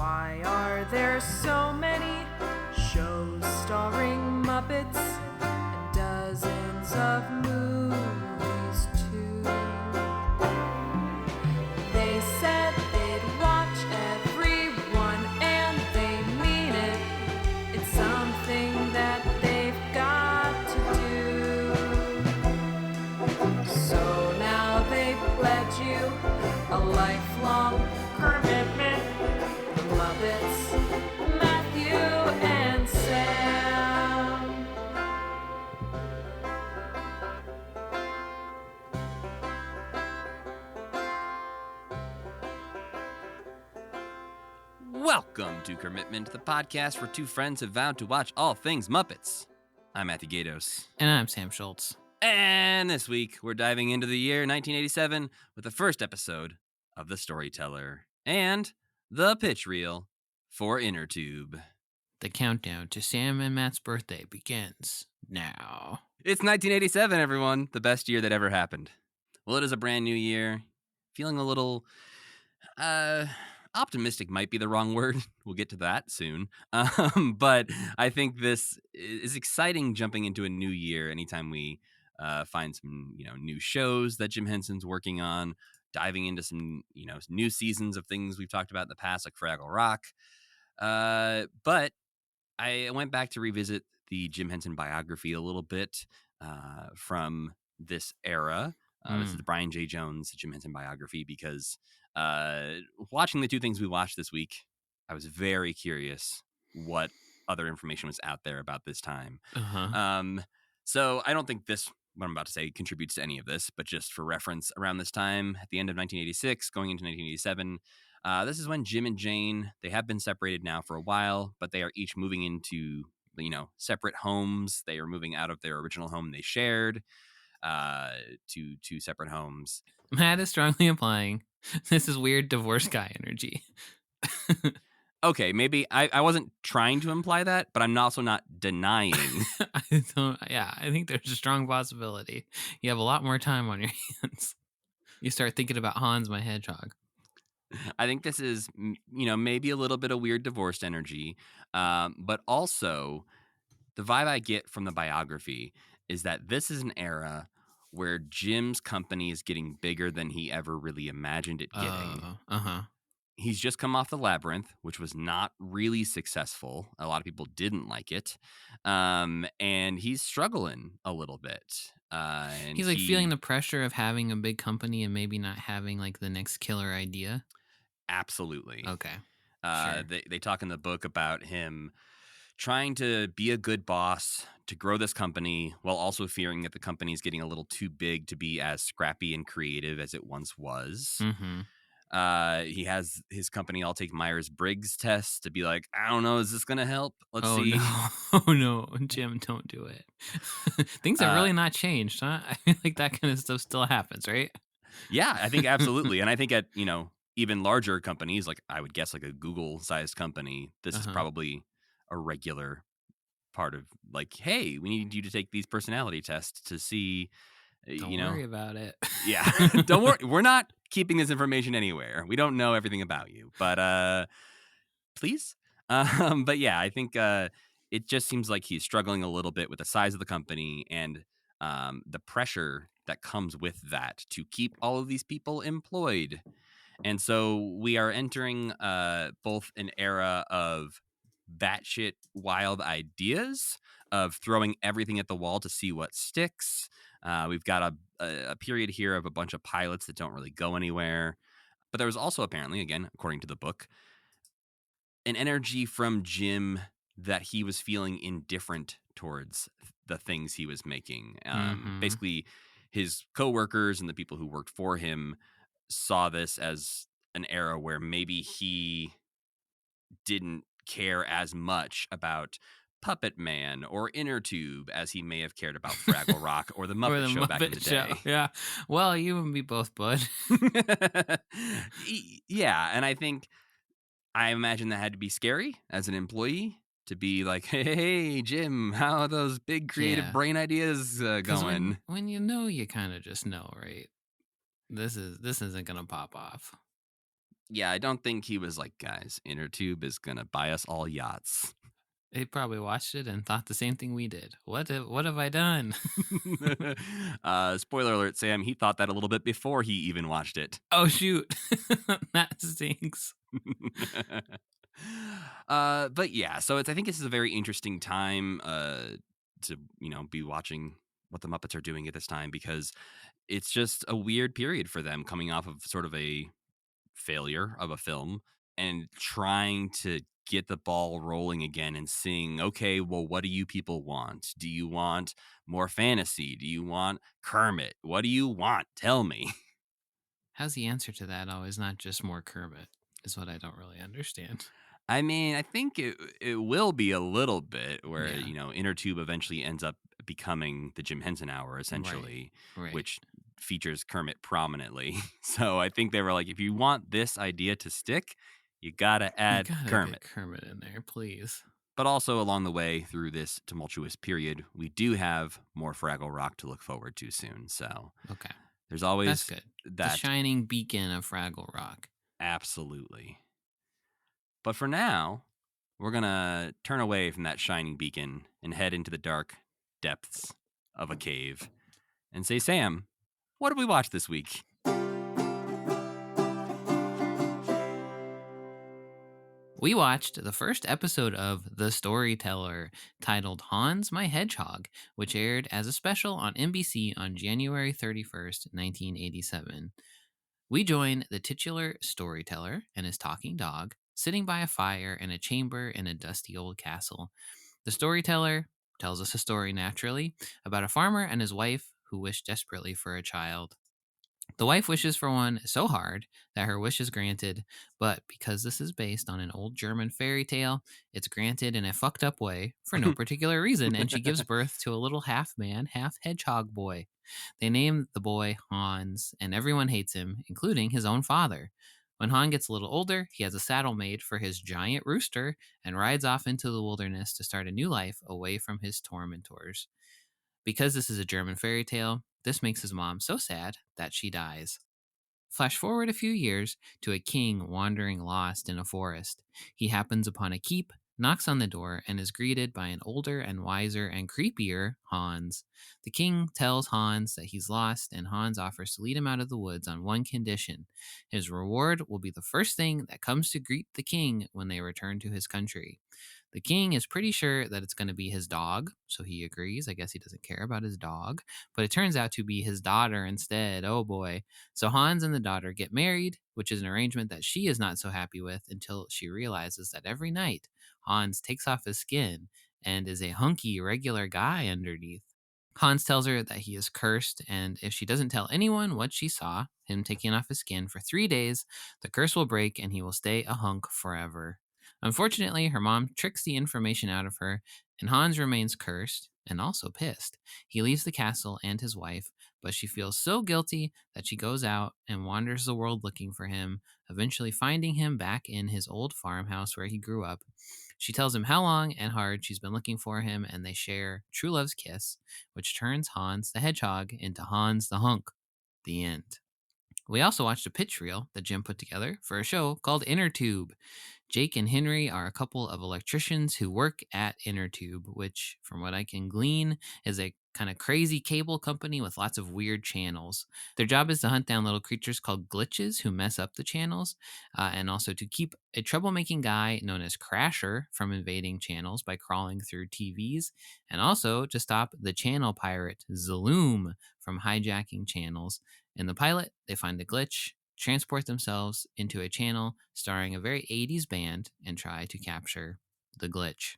Why are there so many shows starring Muppets and dozens of movies too? They said they'd watch every one and they mean it. It's something that they've got to do. So now they've pledged you a lifelong commitment. Muppets, Matthew and Sam. Welcome to Commitment, the podcast where two friends have vowed to watch all things Muppets. I'm Matthew Gatos. And I'm Sam Schultz. And this week, we're diving into the year 1987 with the first episode of The Storyteller and the pitch reel for Inner Tube. The countdown to Sam and Matt's birthday begins now. It's 1987, everyone. The best year that ever happened. Well, it is a brand new year. Feeling a little, optimistic might be the wrong word. We'll get to that soon. But I think this is exciting jumping into a new year anytime we find some, new shows that Jim Henson's working on, diving into some, new seasons of things we've talked about in the past, like Fraggle Rock. But I went back to revisit the Jim Henson biography a little bit from this era. This is the Brian J. Jones Jim Henson biography because watching the two things we watched this week, I was very curious what other information was out there about this time. So I don't think what I'm about to say contributes to any of this, but just for reference, around this time, at the end of 1986, going into 1987, this is when Jim and Jane, they have been separated now for a while, but they are each moving into, separate homes. They are moving out of their original home they shared to two separate homes. Matt is strongly implying this is weird divorce guy energy. Okay, maybe I wasn't trying to imply that, but I'm also not denying. I think there's a strong possibility. You have a lot more time on your hands. You start thinking about Hans My Hedgehog. I think this is, maybe a little bit of weird divorced energy, but also the vibe I get from the biography is that this is an era where Jim's company is getting bigger than he ever really imagined it getting. He's just come off The Labyrinth, which was not really successful. A lot of people didn't like it. And he's struggling a little bit. And he's feeling the pressure of having a big company and maybe not having the next killer idea. Absolutely. Okay. Sure. They talk in the book about him trying to be a good boss, to grow this company, while also fearing that the company is getting a little too big to be as scrappy and creative as it once was. He has his company all take Myers-Briggs tests to be like, I don't know, is this going to help? Let's see. No. Oh, no, Jim, don't do it. Things have really not changed, huh? I feel like that kind of stuff still happens, right? Yeah, I think absolutely. And I think at, even larger companies, like I would guess like a Google-sized company, this is probably a regular part of hey, we need you to take these personality tests to see, Don't worry about it. Yeah, don't worry. We're not keeping this information anywhere. We don't know everything about you, but please. But yeah, I think it just seems like he's struggling a little bit with the size of the company and the pressure that comes with that to keep all of these people employed. And so we are entering both an era of batshit wild ideas, of throwing everything at the wall to see what sticks. We've got a period here of a bunch of pilots that don't really go anywhere. But there was also apparently, again, according to the book, an energy from Jim that he was feeling indifferent towards the things he was making. Basically, his coworkers and the people who worked for him saw this as an era where maybe he didn't care as much about Puppet Man or Inner Tube as he may have cared about Fraggle Rock or the Muppet Show back in the day. Yeah. Well, you and me both, bud. Yeah, and I imagine that had to be scary as an employee to be like, hey, Jim, how are those big creative brain ideas going? When you kind of just know, right? This isn't gonna pop off. Yeah, I don't think he was like, guys, InnerTube is going to buy us all yachts. They probably watched it and thought the same thing we did. What have I done? Spoiler alert, Sam, he thought that a little bit before he even watched it. Oh, shoot. That stinks. But yeah, so I think this is a very interesting time to be watching what the Muppets are doing at this time, because it's just a weird period for them, coming off of sort of a failure of a film and trying to get the ball rolling again and seeing, okay, well, what do you people want? Do you want more fantasy? Do you want Kermit? What do you want? Tell me. How's the answer to that always not just more Kermit? Is what I don't really understand. I mean, I think it will be a little bit where, Yeah. InnerTube eventually ends up becoming the Jim Henson Hour, essentially, Right. which features Kermit prominently. So I think they were like, if you want this idea to stick, you gotta You add gotta Kermit. get Kermit in there, please. But also along the way through this tumultuous period, we do have more Fraggle Rock to look forward to soon. So Okay. there's That's always good. The that. shining beacon of Fraggle Rock. Absolutely. But for now, we're going to turn away from that shining beacon and head into the dark depths of a cave and say, Sam, what did we watch this week? We watched the first episode of The Storyteller, titled Hans My Hedgehog, which aired as a special on NBC on January 31st, 1987. We join the titular storyteller and his talking dog, sitting by a fire in a chamber in a dusty old castle. The storyteller tells us a story, naturally, about a farmer and his wife who wish desperately for a child. The wife wishes for one so hard that her wish is granted, but because this is based on an old German fairy tale, it's granted in a fucked up way for no particular reason, and she gives birth to a little half man, half hedgehog boy. They name the boy Hans, and everyone hates him, including his own father. When Han gets a little older, he has a saddle made for his giant rooster and rides off into the wilderness to start a new life away from his tormentors. Because this is a German fairy tale, this makes his mom so sad that she dies. Flash forward a few years to a king wandering lost in a forest. He happens upon a keep, knocks on the door, and is greeted by an older and wiser and creepier Hans. The king tells Hans that he's lost, and Hans offers to lead him out of the woods on one condition. His reward will be the first thing that comes to greet the king when they return to his country. The king is pretty sure that it's going to be his dog, so he agrees. I guess he doesn't care about his dog, but it turns out to be his daughter instead. Oh boy. So Hans and the daughter get married, which is an arrangement that she is not so happy with until she realizes that every night Hans takes off his skin and is a hunky, regular guy underneath. Hans tells her that he is cursed, and if she doesn't tell anyone what she saw, him taking off his skin for 3 days, the curse will break and he will stay a hunk forever. Unfortunately, her mom tricks the information out of her, and Hans remains cursed and also pissed. He leaves the castle and his wife, but she feels so guilty that she goes out and wanders the world looking for him, eventually finding him back in his old farmhouse where he grew up. She tells him how long and hard she's been looking for him, and they share true love's kiss, which turns Hans the Hedgehog into Hans the Hunk. The end. We also watched a pitch reel that Jim put together for a show called InnerTube. Jake and Henry are a couple of electricians who work at InnerTube, which, from what I can glean, is a kind of crazy cable company with lots of weird channels. Their job is to hunt down little creatures called glitches who mess up the channels, and also to keep a troublemaking guy known as Crasher from invading channels by crawling through TVs, and also to stop the channel pirate Zaloom from hijacking channels. In the pilot, they find a glitch, transport themselves into a channel starring a very 80s band, and try to capture the glitch.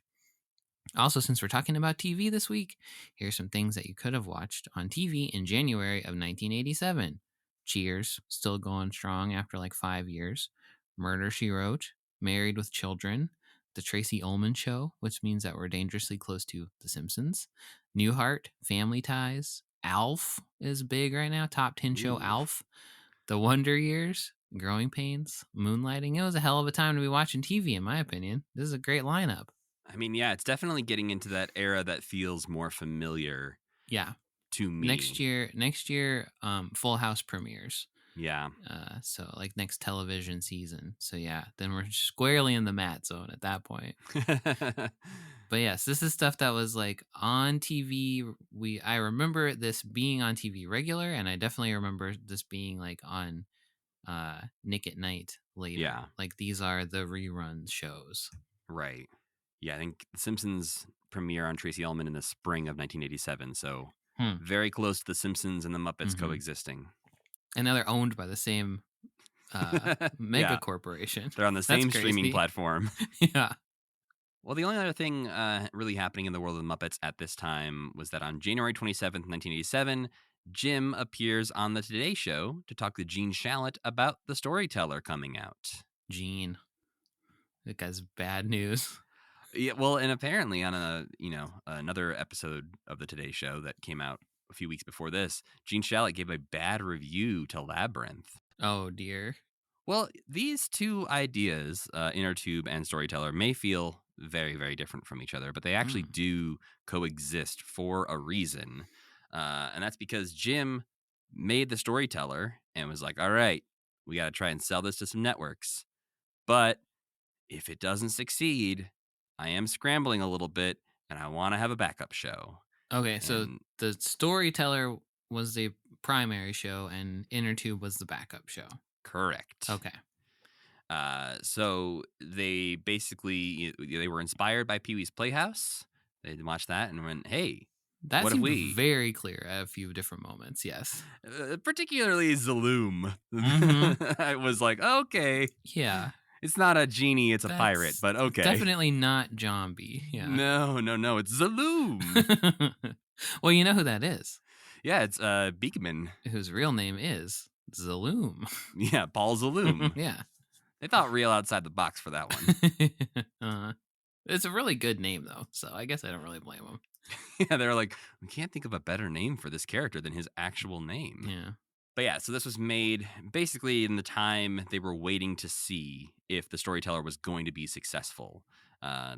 Also, since we're talking about TV this week, here's some things that you could have watched on TV in January of 1987. Cheers, still going strong after like 5 years. Murder, She Wrote. Married with Children. The Tracy Ullman Show, which means that we're dangerously close to The Simpsons. Newhart, Family Ties. Alf is big right now. Top 10 show Ooh. Alf. The Wonder Years, Growing Pains, Moonlighting. It was a hell of a time to be watching TV, in my opinion. This is a great lineup. I mean, yeah, it's definitely getting into that era that feels more familiar Yeah. to me. Next year, Full House premieres. Yeah. So like next television season. So yeah, then we're squarely in the Matt zone at that point. But yes, this is stuff that was like on TV. I remember this being on TV regular, and I definitely remember this being like on Nick at Night later. Yeah. Like these are the rerun shows. Right. Yeah, I think The Simpsons premiere on Tracy Ullman in the spring of 1987. So very close to The Simpsons and the Muppets coexisting. And now they're owned by the same mega Yeah. corporation. They're on the That's same streaming crazy. platform. Yeah. Well, the only other thing really happening in the world of the Muppets at this time was that on January 27th, 1987, Jim appears on The Today Show to talk to Gene Shalit about The Storyteller coming out. Gene. That guy's bad news. Yeah, well, and apparently on another episode of The Today Show that came out a few weeks before this, Gene Shalit gave a bad review to Labyrinth. Oh, dear. Well, these two ideas, Inner Tube and Storyteller, may feel very, very different from each other, but they actually do coexist for a reason. And that's because Jim made the Storyteller and was like, all right, we got to try and sell this to some networks. But if it doesn't succeed, I am scrambling a little bit and I want to have a backup show. Okay, so And the Storyteller was the primary show and Inner Tube was the backup show. correct. Okay. So they basically they were inspired by Pee-wee's Playhouse. They watched that and went, "Hey, That what if seemed we?" very clear at a few different moments. Yes. Particularly Zaloom. I was like, okay, Yeah. it's not a genie, it's a That's pirate, but okay. Definitely not Zombie. Yeah. No, it's Zaloom. Well, you know who that is. Yeah, it's Beekman. Whose real name is Zaloom. Yeah, Paul Zaloom. Yeah. They thought real outside the box for that one. It's a really good name, though, so I guess I don't really blame them. Yeah, they're like, we can't think of a better name for this character than his actual name. Yeah. But yeah, so this was made basically in the time they were waiting to see if the Storyteller was going to be successful.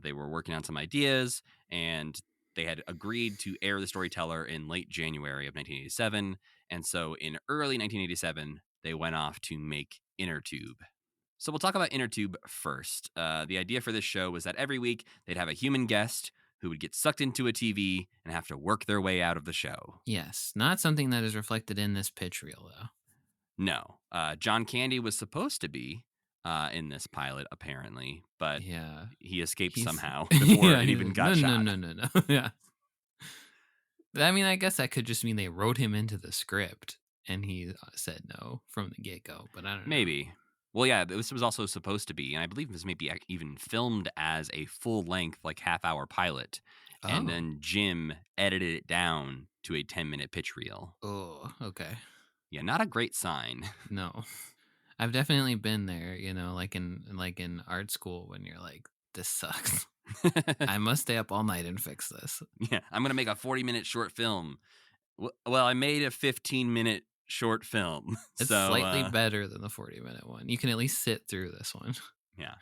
They were working on some ideas, and they had agreed to air the Storyteller in late January of 1987. And so in early 1987, they went off to make Inner Tube. So we'll talk about Inner Tube first. The idea for this show was that every week they'd have a human guest who would get sucked into a TV and have to work their way out of the show. Yes. Not something that is reflected in this pitch reel, though. No. John Candy was supposed to be in this pilot, apparently, but Yeah. he escaped He's- somehow before it he's even like, got shot. No. Yeah. I mean, I guess that could just mean they wrote him into the script and he said no from the get-go, but I don't know. Maybe. Well, yeah, this was also supposed to be, and I believe this may be even filmed as a full-length, like half-hour pilot, and then Jim edited it down to a 10-minute pitch reel. Oh, okay. Yeah, not a great sign. No. I've definitely been there, like in art school when you're like, this sucks. I must stay up all night and fix this. Yeah, I'm going to make a 40-minute short film. Well, I made a 15-minute short film. It's so, slightly better than the 40-minute one. You can at least sit through this one. Yeah.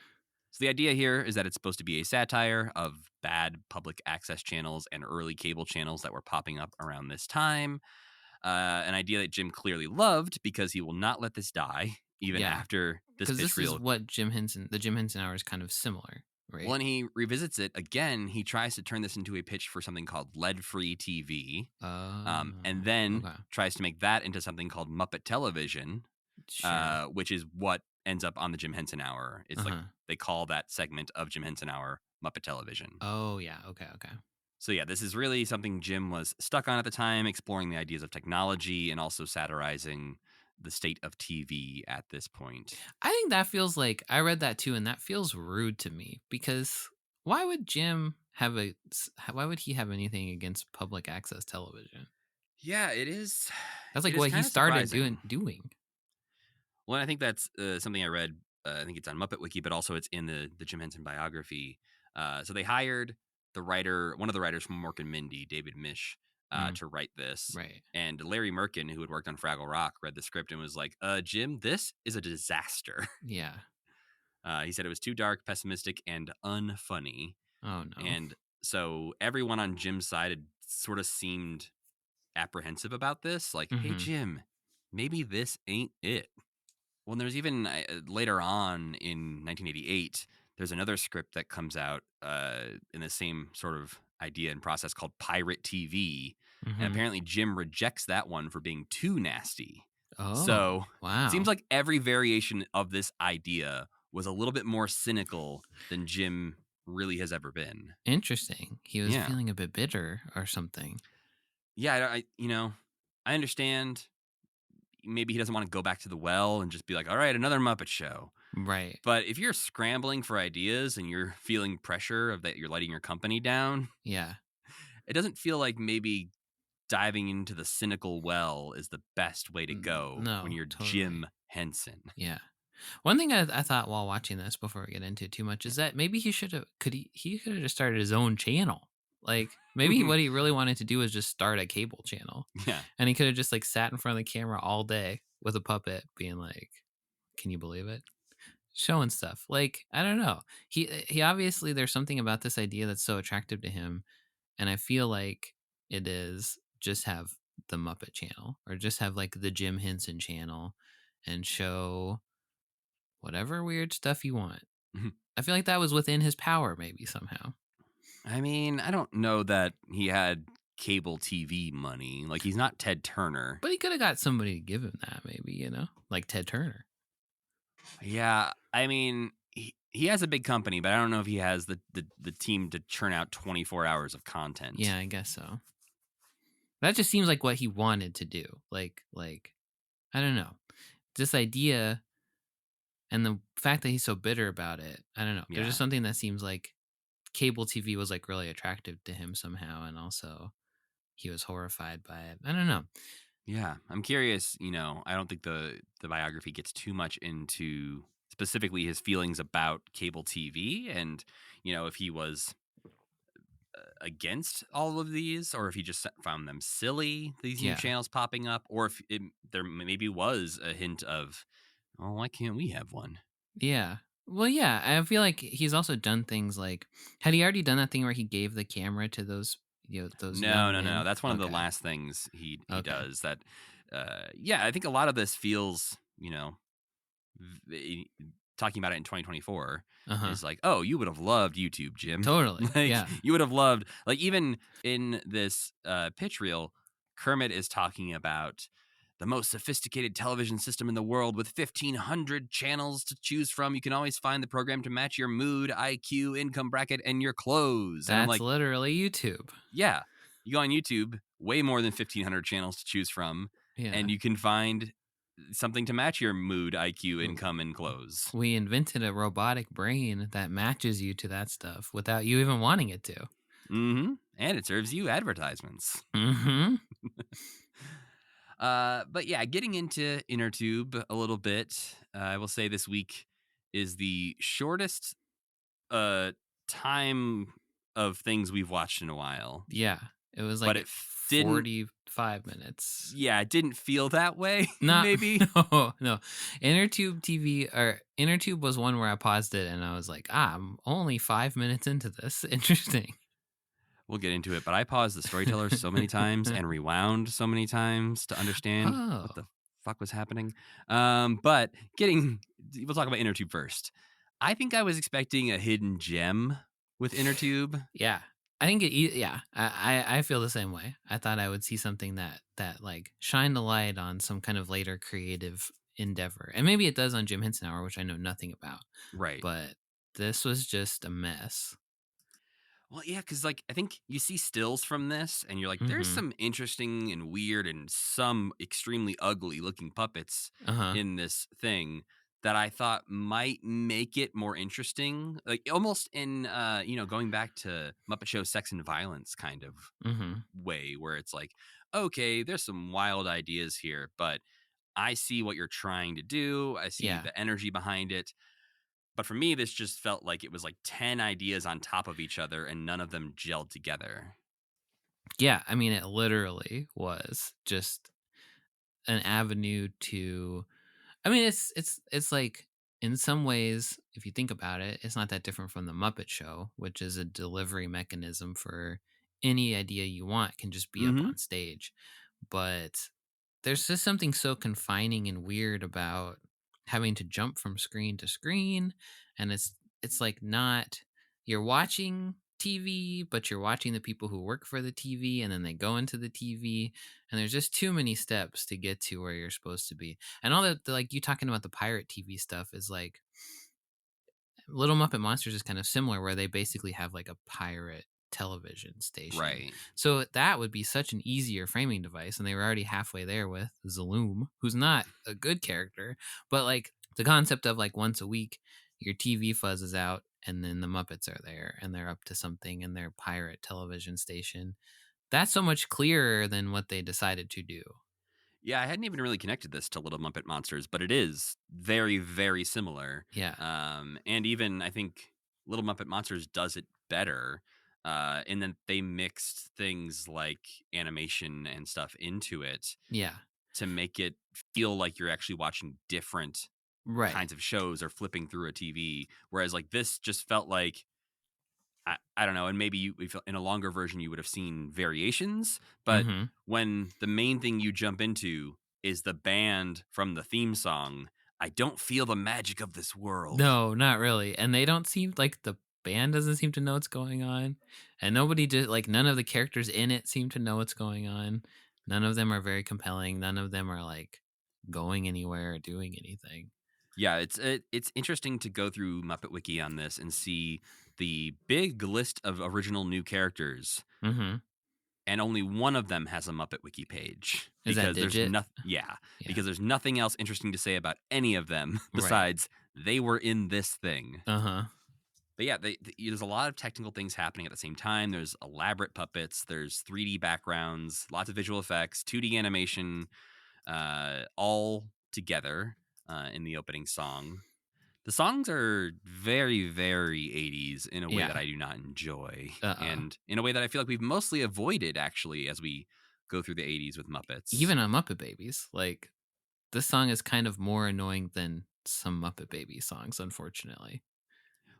So the idea here is that it's supposed to be a satire of bad public access channels and early cable channels that were popping up around this time. An idea that Jim clearly loved because he will not let this die even after this pitch Because this reel. is what the Jim Henson Hour is kind of similar, right? When he revisits it again, he tries to turn this into a pitch for something called lead-free TV, and then tries to make that into something called Muppet Television, which is what ends up on the Jim Henson Hour. It's like they call that segment of Jim Henson Hour Muppet Television. Oh, yeah. Okay. So yeah, this is really something Jim was stuck on at the time, exploring the ideas of technology and also satirizing the state of TV at this point. I think that feels like, I read that too, and that feels rude to me because why would Jim why would he have anything against public access television? Yeah, it is. That's like it is what he kinda started surprising. doing. Well, I think that's something I read. I think it's on Muppet Wiki, but also it's in the Jim Henson biography. So they hired one of the writers from Mork and Mindy, David Mish, to write this. Right. And Larry Merkin, who had worked on Fraggle Rock, read the script and was like, Jim, this is a disaster. Yeah. He said it was too dark, pessimistic, and unfunny. Oh, no. And so everyone on Jim's side had sort of seemed apprehensive about this. Like, hey, Jim, maybe this ain't it. Well, there's even later on in 1988, there's another script that comes out in the same sort of idea and process called Pirate TV. And Mm-hmm. apparently Jim rejects that one for being too nasty. Oh, So it seems wow. like every variation of this idea was a little bit more cynical than Jim really has ever been. Interesting. He was Yeah. feeling a bit bitter or something. Yeah, I understand maybe he doesn't want to go back to the well and just be like, all right, another Muppet Show. Right. But if you're scrambling for ideas and you're feeling pressure of that you're letting your company down, Yeah. it doesn't feel like maybe diving into the cynical well is the best way to go when No, you're totally. Jim Henson. Yeah. One thing I thought while watching this, before we get into it too much, is that maybe he should have he could have just started his own channel. Like maybe what he really wanted to do was just start a cable channel, Yeah. and he could have just like sat in front of the camera all day with a puppet, being like, "Can you believe it?" Showing stuff. Like I don't know. He obviously there's something about this idea that's so attractive to him, and I feel like it is just have the Muppet channel or just have like the Jim Henson channel and show whatever weird stuff you want. I feel like that was within his power, maybe somehow. I mean, I don't know that he had cable TV money. Like, he's not Ted Turner. But he could have got somebody to give him that, maybe, like Ted Turner. Yeah, I mean, he has a big company, but I don't know if he has the team to churn out 24 hours of content. Yeah, I guess so. That just seems like what he wanted to do. Like I don't know. This idea and the fact that he's so bitter about it, I don't know. Yeah. There's just something that seems like cable TV was like really attractive to him somehow, and also he was horrified by it. I don't know. Yeah, I'm curious, I don't think the biography gets too much into specifically his feelings about cable TV and, if he was against all of these or if he just found them silly, these new Yeah. channels popping up, or if there maybe was a hint of, oh, why can't we have one? Yeah. Well, yeah, I feel like he's also done things like had he already done that thing where he gave the camera to those those young No. men? That's one of the Okay. last things he Okay. does that. Yeah, I think a lot of this feels, talking about it in 2024 Uh-huh. is like, oh, you would have loved YouTube, Jim. Totally. Like, Yeah. you would have loved, like, even in this pitch reel, Kermit is talking about the most sophisticated television system in the world with 1,500 channels to choose from. You can always find the program to match your mood, IQ, income bracket, and your clothes. And I'm That's like, literally YouTube. yeah, you go on YouTube, way more than 1,500 channels to choose from, Yeah. and you can find something to match your mood, IQ, income, and clothes. We invented a robotic brain that matches you to that stuff without you even wanting it to. Mm-hmm. And it serves you advertisements. Mm-hmm. But yeah, getting into InnerTube a little bit, I will say this week is the shortest time of things we've watched in a while. Yeah. It was But like it didn't 45 minutes. Yeah, it didn't feel that way. Not maybe. No. InnerTube TV or InnerTube was one where I paused it and I was like, I'm only 5 minutes into this. Interesting. We'll get into it, but I paused the Storyteller so many times and rewound so many times to understand what the fuck was happening. But we'll talk about InnerTube first. I think I was expecting a hidden gem with InnerTube. Yeah. I think I feel the same way. I thought I would see something that like shine the light on some kind of later creative endeavor. And maybe it does on Jim Henson Hour, which I know nothing about. Right. But this was just a mess. Well, yeah, because like I think you see stills from this, and you're like, there's some interesting and weird and some extremely ugly looking puppets in this thing that I thought might make it more interesting, like almost in going back to Muppet Show Sex and Violence kind of way, where it's like, okay, there's some wild ideas here, but I see what you're trying to do. I see the energy behind it. But for me, this just felt like it was like 10 ideas on top of each other and none of them gelled together. Yeah, I mean, it literally was just an avenue to. I mean, it's like in some ways, if you think about it, it's not that different from the Muppet Show, which is a delivery mechanism for any idea you want can just be up on stage. But there's just something so confining and weird about having to jump from screen to screen, and it's like not you're watching TV, but you're watching the people who work for the TV, and then they go into the TV, and there's just too many steps to get to where you're supposed to be. And all that, like you talking about the pirate TV stuff, is like Little Muppet Monsters is kind of similar, where they basically have like a pirate television station. Right. So that would be such an easier framing device, and they were already halfway there with Zaloom, who's not a good character, but like the concept of like once a week your TV fuzzes out and then the Muppets are there and they're up to something in their pirate television station. That's so much clearer than what they decided to do. Yeah, I hadn't even really connected this to Little Muppet Monsters, but it is very, very similar. Yeah. And even I think Little Muppet Monsters does it better in that they mixed things like animation and stuff into it Yeah. to make it feel like you're actually watching different Right. kinds of shows or flipping through a TV. Whereas like this just felt like I don't know, and maybe in a longer version you would have seen variations, but Mm-hmm. when the main thing you jump into is the band from the theme song, I don't feel the magic of this world. No, not really. And they don't seem like the band doesn't seem to know what's going on. And nobody just like none of the characters in it seem to know what's going on. None of them are very compelling. None of them are like going anywhere or doing anything. Yeah, it's interesting to go through Muppet Wiki on this and see the big list of original new characters, Mm-hmm. and only one of them has a Muppet Wiki page Is that because there's Digit? nothing. Yeah. Because there's nothing else interesting to say about any of them Right. besides they were in this thing. Uh-huh. But yeah, there's a lot of technical things happening at the same time. There's elaborate puppets, there's 3D backgrounds, lots of visual effects, 2D animation, all together in the opening song. The songs are very, very 80s in a way that I do not enjoy. And in a way that I feel like we've mostly avoided, actually, as we go through the 80s with Muppets. Even on Muppet Babies, like this song is kind of more annoying than some Muppet Babies songs, unfortunately.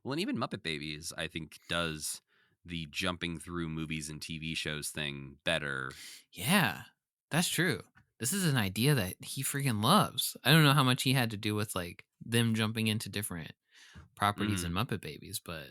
Well, and even Muppet Babies, I think, does the jumping through movies and TV shows thing better. Yeah, that's true. This is an idea that he freaking loves. I don't know how much he had to do with like them jumping into different properties in Muppet Babies, but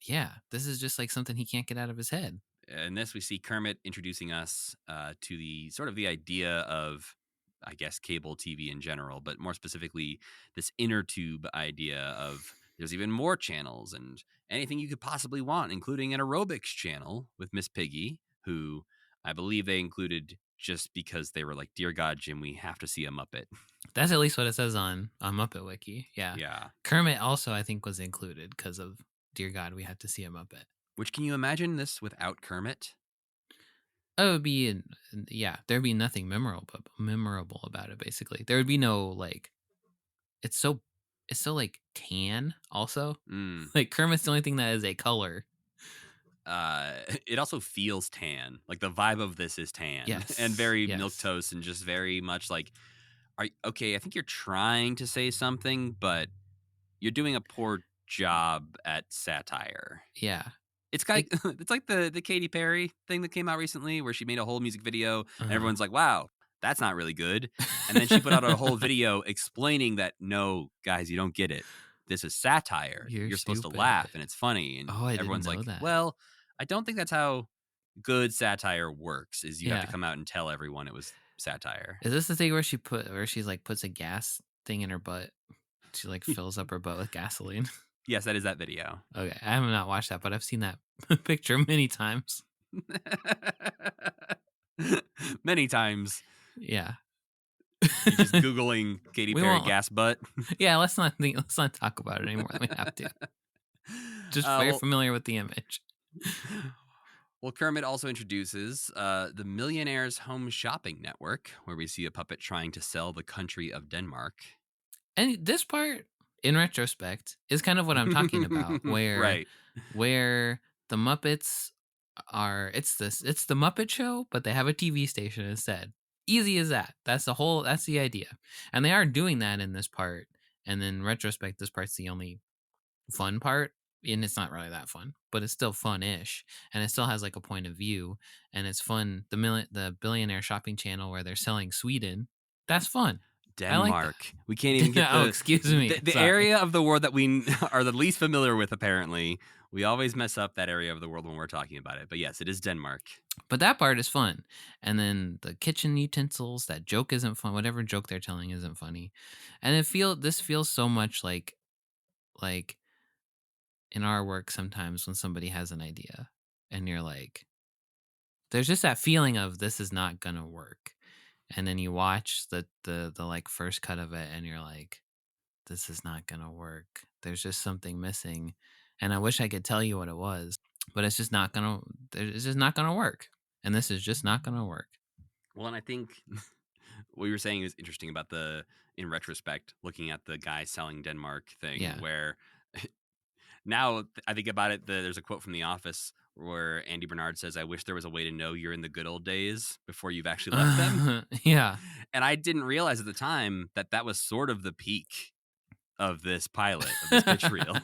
yeah, this is just like something he can't get out of his head. In this, we see Kermit introducing us to the sort of the idea of, I guess, cable TV in general, but more specifically, this inner tube idea of there's even more channels and anything you could possibly want, including an aerobics channel with Miss Piggy, who I believe they included just because they were like, dear God, Jim, we have to see a Muppet. That's at least what it says on Muppet Wiki. Yeah. Yeah. Kermit also, I think, was included because of, dear God, we have to see a Muppet. Which, can you imagine this without Kermit? Oh, it would be, yeah, there'd be nothing memorable about it, basically. There would be no, like, it's so like tan also. Like Kermit's the only thing that is a color. It also feels tan. Like the vibe of this is tan. Yes. And very milquetoast and just very much like, okay, I think you're trying to say something, but you're doing a poor job at satire. Yeah. It's like it's like the Katy Perry thing that came out recently where she made a whole music video and everyone's like, wow, that's not really good. And then she put out a whole video explaining that, no, guys, you don't get it. This is satire. You're supposed to laugh and it's funny. And everyone's like, that. Well, I don't think that's how good satire works, is you have to come out and tell everyone it was satire. Is this the thing where she's like puts a gas thing in her butt? She like fills up her butt with gasoline. Yes, that is that video. Okay, I have not watched that, but I've seen that picture many times. Many times. Yeah. You're just Googling Katy Perry gas butt. Yeah, let's not talk about it anymore than we have to. Just very familiar with the image. Well, Kermit also introduces the Millionaire's Home Shopping Network, where we see a puppet trying to sell the country of Denmark. And this part, in retrospect, is kind of what I'm talking about, where the Muppets are it's the Muppet Show, but they have a TV station instead. Easy as that. That's the idea. And they are doing that in this part. And in retrospect, this part's the only fun part and it's not really that fun, but it's still fun-ish, and it still has like a point of view, and it's fun. The billionaire shopping channel where they're selling Sweden, that's fun. I like that. Denmark. We can't even get Oh, excuse me. the Sorry. area of the world that we are the least familiar with. Apparently, we always mess up that area of the world when we're talking about it. But yes, it is Denmark. But that part is fun. And then the kitchen utensils, that joke isn't fun. Whatever joke they're telling isn't funny. And this feels so much like in our work sometimes when somebody has an idea and you're like, there's just that feeling of this is not gonna work. And then you watch the like first cut of it and you're like, this is not gonna work. There's just something missing. And I wish I could tell you what it was, but it's just not gonna work. And this is just not gonna work. Well, and I think what you were saying is interesting about in retrospect, looking at the guy selling Denmark thing, Yeah. where now I think about it, there's a quote from The Office where Andy Bernard says, "I wish there was a way to know you're in the good old days before you've actually left them." Yeah. And I didn't realize at the time that was sort of the peak of this pilot, of this pitch reel.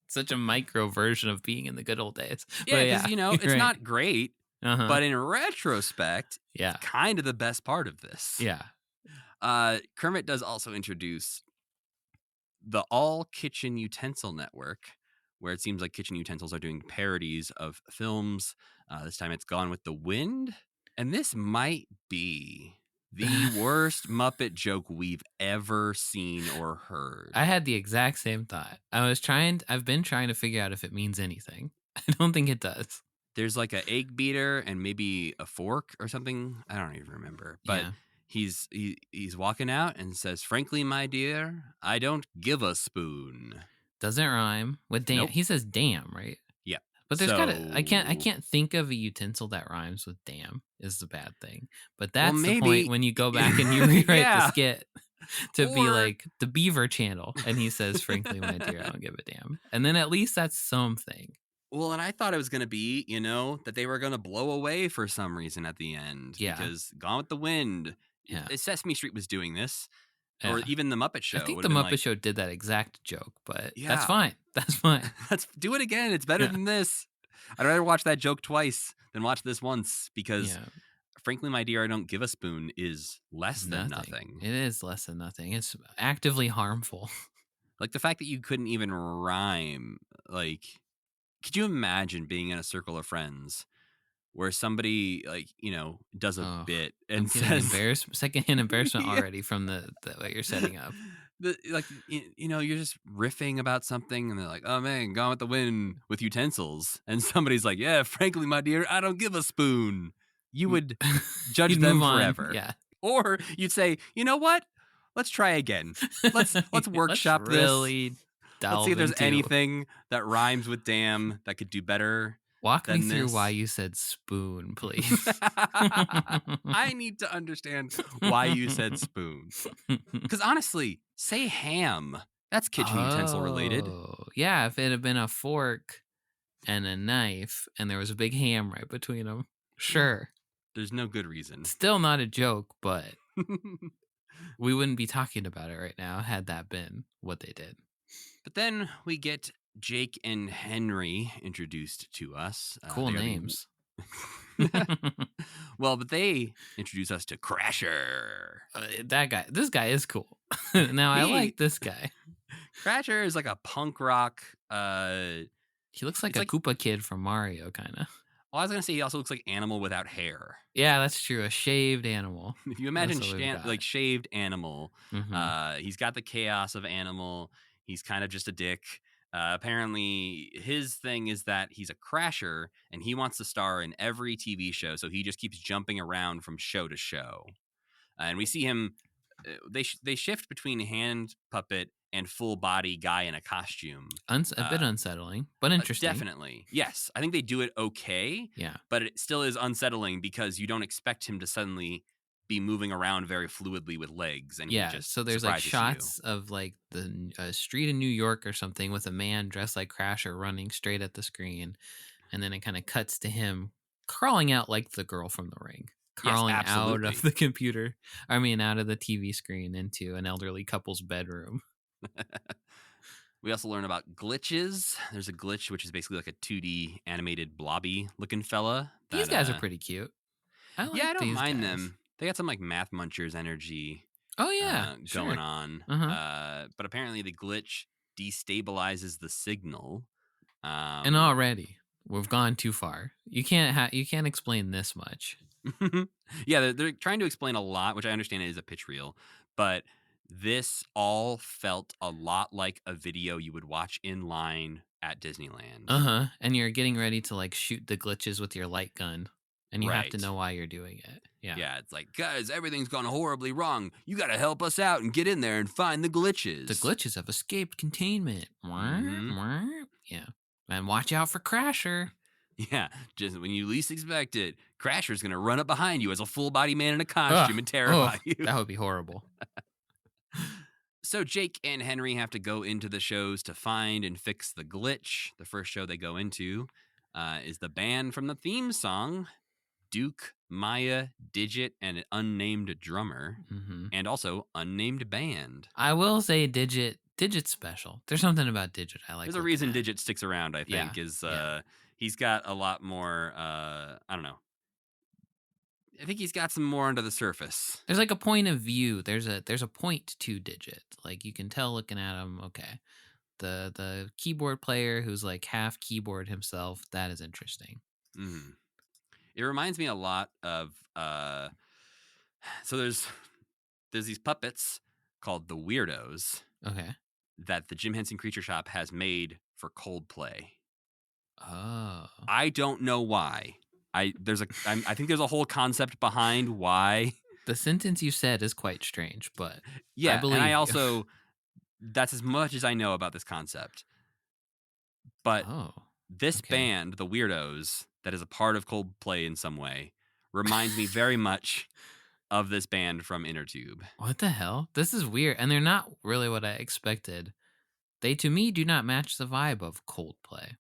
Such a micro version of being in the good old days. Yeah, But because you're it's right. not great, Uh-huh. but in retrospect, Yeah. it's kind of the best part of this. Yeah. Kermit does also introduce the All Kitchen Utensil Network, where it seems like kitchen utensils are doing parodies of films. This time it's Gone with the Wind. And this might be the worst Muppet joke we've ever seen or heard. I had the exact same thought. I've been trying to figure out if it means anything. I don't think it does. There's like an egg beater and maybe a fork or something. I don't even remember. But Yeah. he's walking out and says, "Frankly, my dear, I don't give a spoon." Doesn't rhyme with damn. Nope. He says damn, right? Yeah. But there's I can't think of a utensil that rhymes with damn is the bad thing. But that's the point when you go back and you rewrite the skit to be like the Beaver Channel, and he says, "Frankly, my dear, I don't give a damn." And then at least that's something. Well, and I thought it was going to be, that they were going to blow away for some reason at the end. Yeah. Because Gone with the Wind, Yeah. Sesame Street was doing this. Yeah. Or even the Muppet Show. I think the Muppet Show did that exact joke, but Yeah. that's fine. That's fine. Let's do it again. It's better than this. I'd rather watch that joke twice than watch this once because, frankly, my dear, I don't give a spoon is less than nothing. It is less than nothing. It's actively harmful. Like the fact that you couldn't even rhyme. Like, could you imagine being in a circle of friends where somebody does a bit and says secondhand embarrassment already from the what you're setting up. You're just riffing about something and they're like, "Oh man, Gone with the Wind with utensils," and somebody's like, "Yeah, frankly, my dear, I don't give a spoon." You would judge them forever. Yeah. Or you'd say, "You know what? Let's try again. Let's workshop Let's really this. Let's see if there's anything that rhymes with damn that could do better." Walk me through why you said spoon, please. I need to understand why you said spoon. Because honestly, say ham. That's kitchen utensil related. Yeah, if it had been a fork and a knife and there was a big ham right between them, sure. There's no good reason. Still not a joke, but we wouldn't be talking about it right now had that been what they did. But then we get Jake and Henry introduced to us. Cool names. Well, but they introduce us to Crasher. This guy is cool. Now I like this guy. Crasher is like a punk rock. He looks like a Koopa kid from Mario, kind of. Well, I was gonna say he also looks like animal without hair. Yeah, that's true. A shaved animal. If you imagine shaved animal, he's got the chaos of animal. He's kind of just a dick. Apparently, his thing is that he's a crasher and he wants to star in every TV show. So he just keeps jumping around from show to show. And we see him. They shift between hand puppet and full body guy in a costume. A bit unsettling, but interesting. Definitely. Yes. I think they do it okay. Yeah. But it still is unsettling because you don't expect him to suddenly be moving around very fluidly with legs. And so there's like shots of like the street in New York or something with a man dressed like Crasher running straight at the screen. And then it kind of cuts to him crawling out like the girl from The Ring. Crawling out of the computer. I mean, out of the TV screen into an elderly couple's bedroom. We also learn about glitches. There's a glitch, which is basically like a 2D animated blobby looking fella. These guys are pretty cute. I like I don't these mind guys. them. They got some like Math Munchers energy Oh yeah, going sure. on. But apparently the glitch destabilizes the signal. And already we've gone too far. You can't explain this much. Yeah, they're trying to explain a lot, which I understand is a pitch reel, but this all felt a lot like a video you would watch in line at Disneyland. And you're getting ready to like shoot the glitches with your light gun, and you have to Right. know why you're doing it. Yeah, it's like, guys, everything's gone horribly wrong. You got to help us out and get in there and find the glitches. The glitches have escaped containment. Mhm. Yeah. And watch out for Crasher. Yeah, just when you least expect it, Crasher's going to run up behind you as a full body man in a costume and terrify you. That would be horrible. So Jake and Henry have to go into the shows to find and fix the glitch. The first show they go into is the band from the theme song, Duke, Maya, Digit, and an unnamed drummer, and also unnamed band. I will say Digit's special. There's something about Digit I like. There's a reason Digit sticks around, I think, Yeah. He's got a lot more, I don't know. I think he's got some more under the surface. There's like a point of view. There's a point to Digit. Like you can tell looking at him, okay. The keyboard player who's like half keyboard himself, that is interesting. Mm-hmm. It reminds me a lot of so there's these puppets called the Weirdos. Okay. That the Jim Henson Creature Shop has made for Coldplay. Oh. I don't know why. I think there's a whole concept behind why. The sentence you said is quite strange, but yeah, I believe and I you. also that's as much as I know about this concept. But this band, the Weirdos, that is a part of Coldplay in some way, reminds me very much of this band from Inner Tube. What the hell? This is weird, and they're not really what I expected. They, to me, do not match the vibe of Coldplay.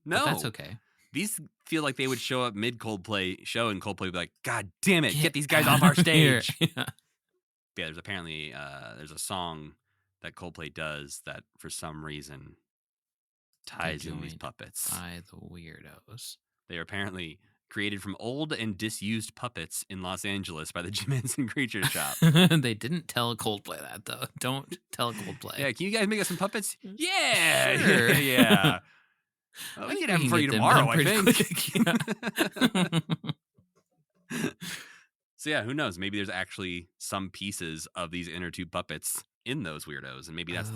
No, but that's okay. These feel like they would show up mid Coldplay show, and Coldplay would be like, "God damn it, get these guys off our stage!" Yeah, there's apparently there's a song that Coldplay does that for some reason ties in these puppets. By the Weirdos. They are apparently created from old and disused puppets in Los Angeles by the Jim Henson Creature Shop. They didn't tell Coldplay that, though. Don't tell Coldplay. Yeah, can you guys make us some puppets? Yeah, sure. Yeah. Well, we can have them for you tomorrow, I think. So yeah, who knows? Maybe there's actually some pieces of these inner tube puppets in those Weirdos, and maybe that's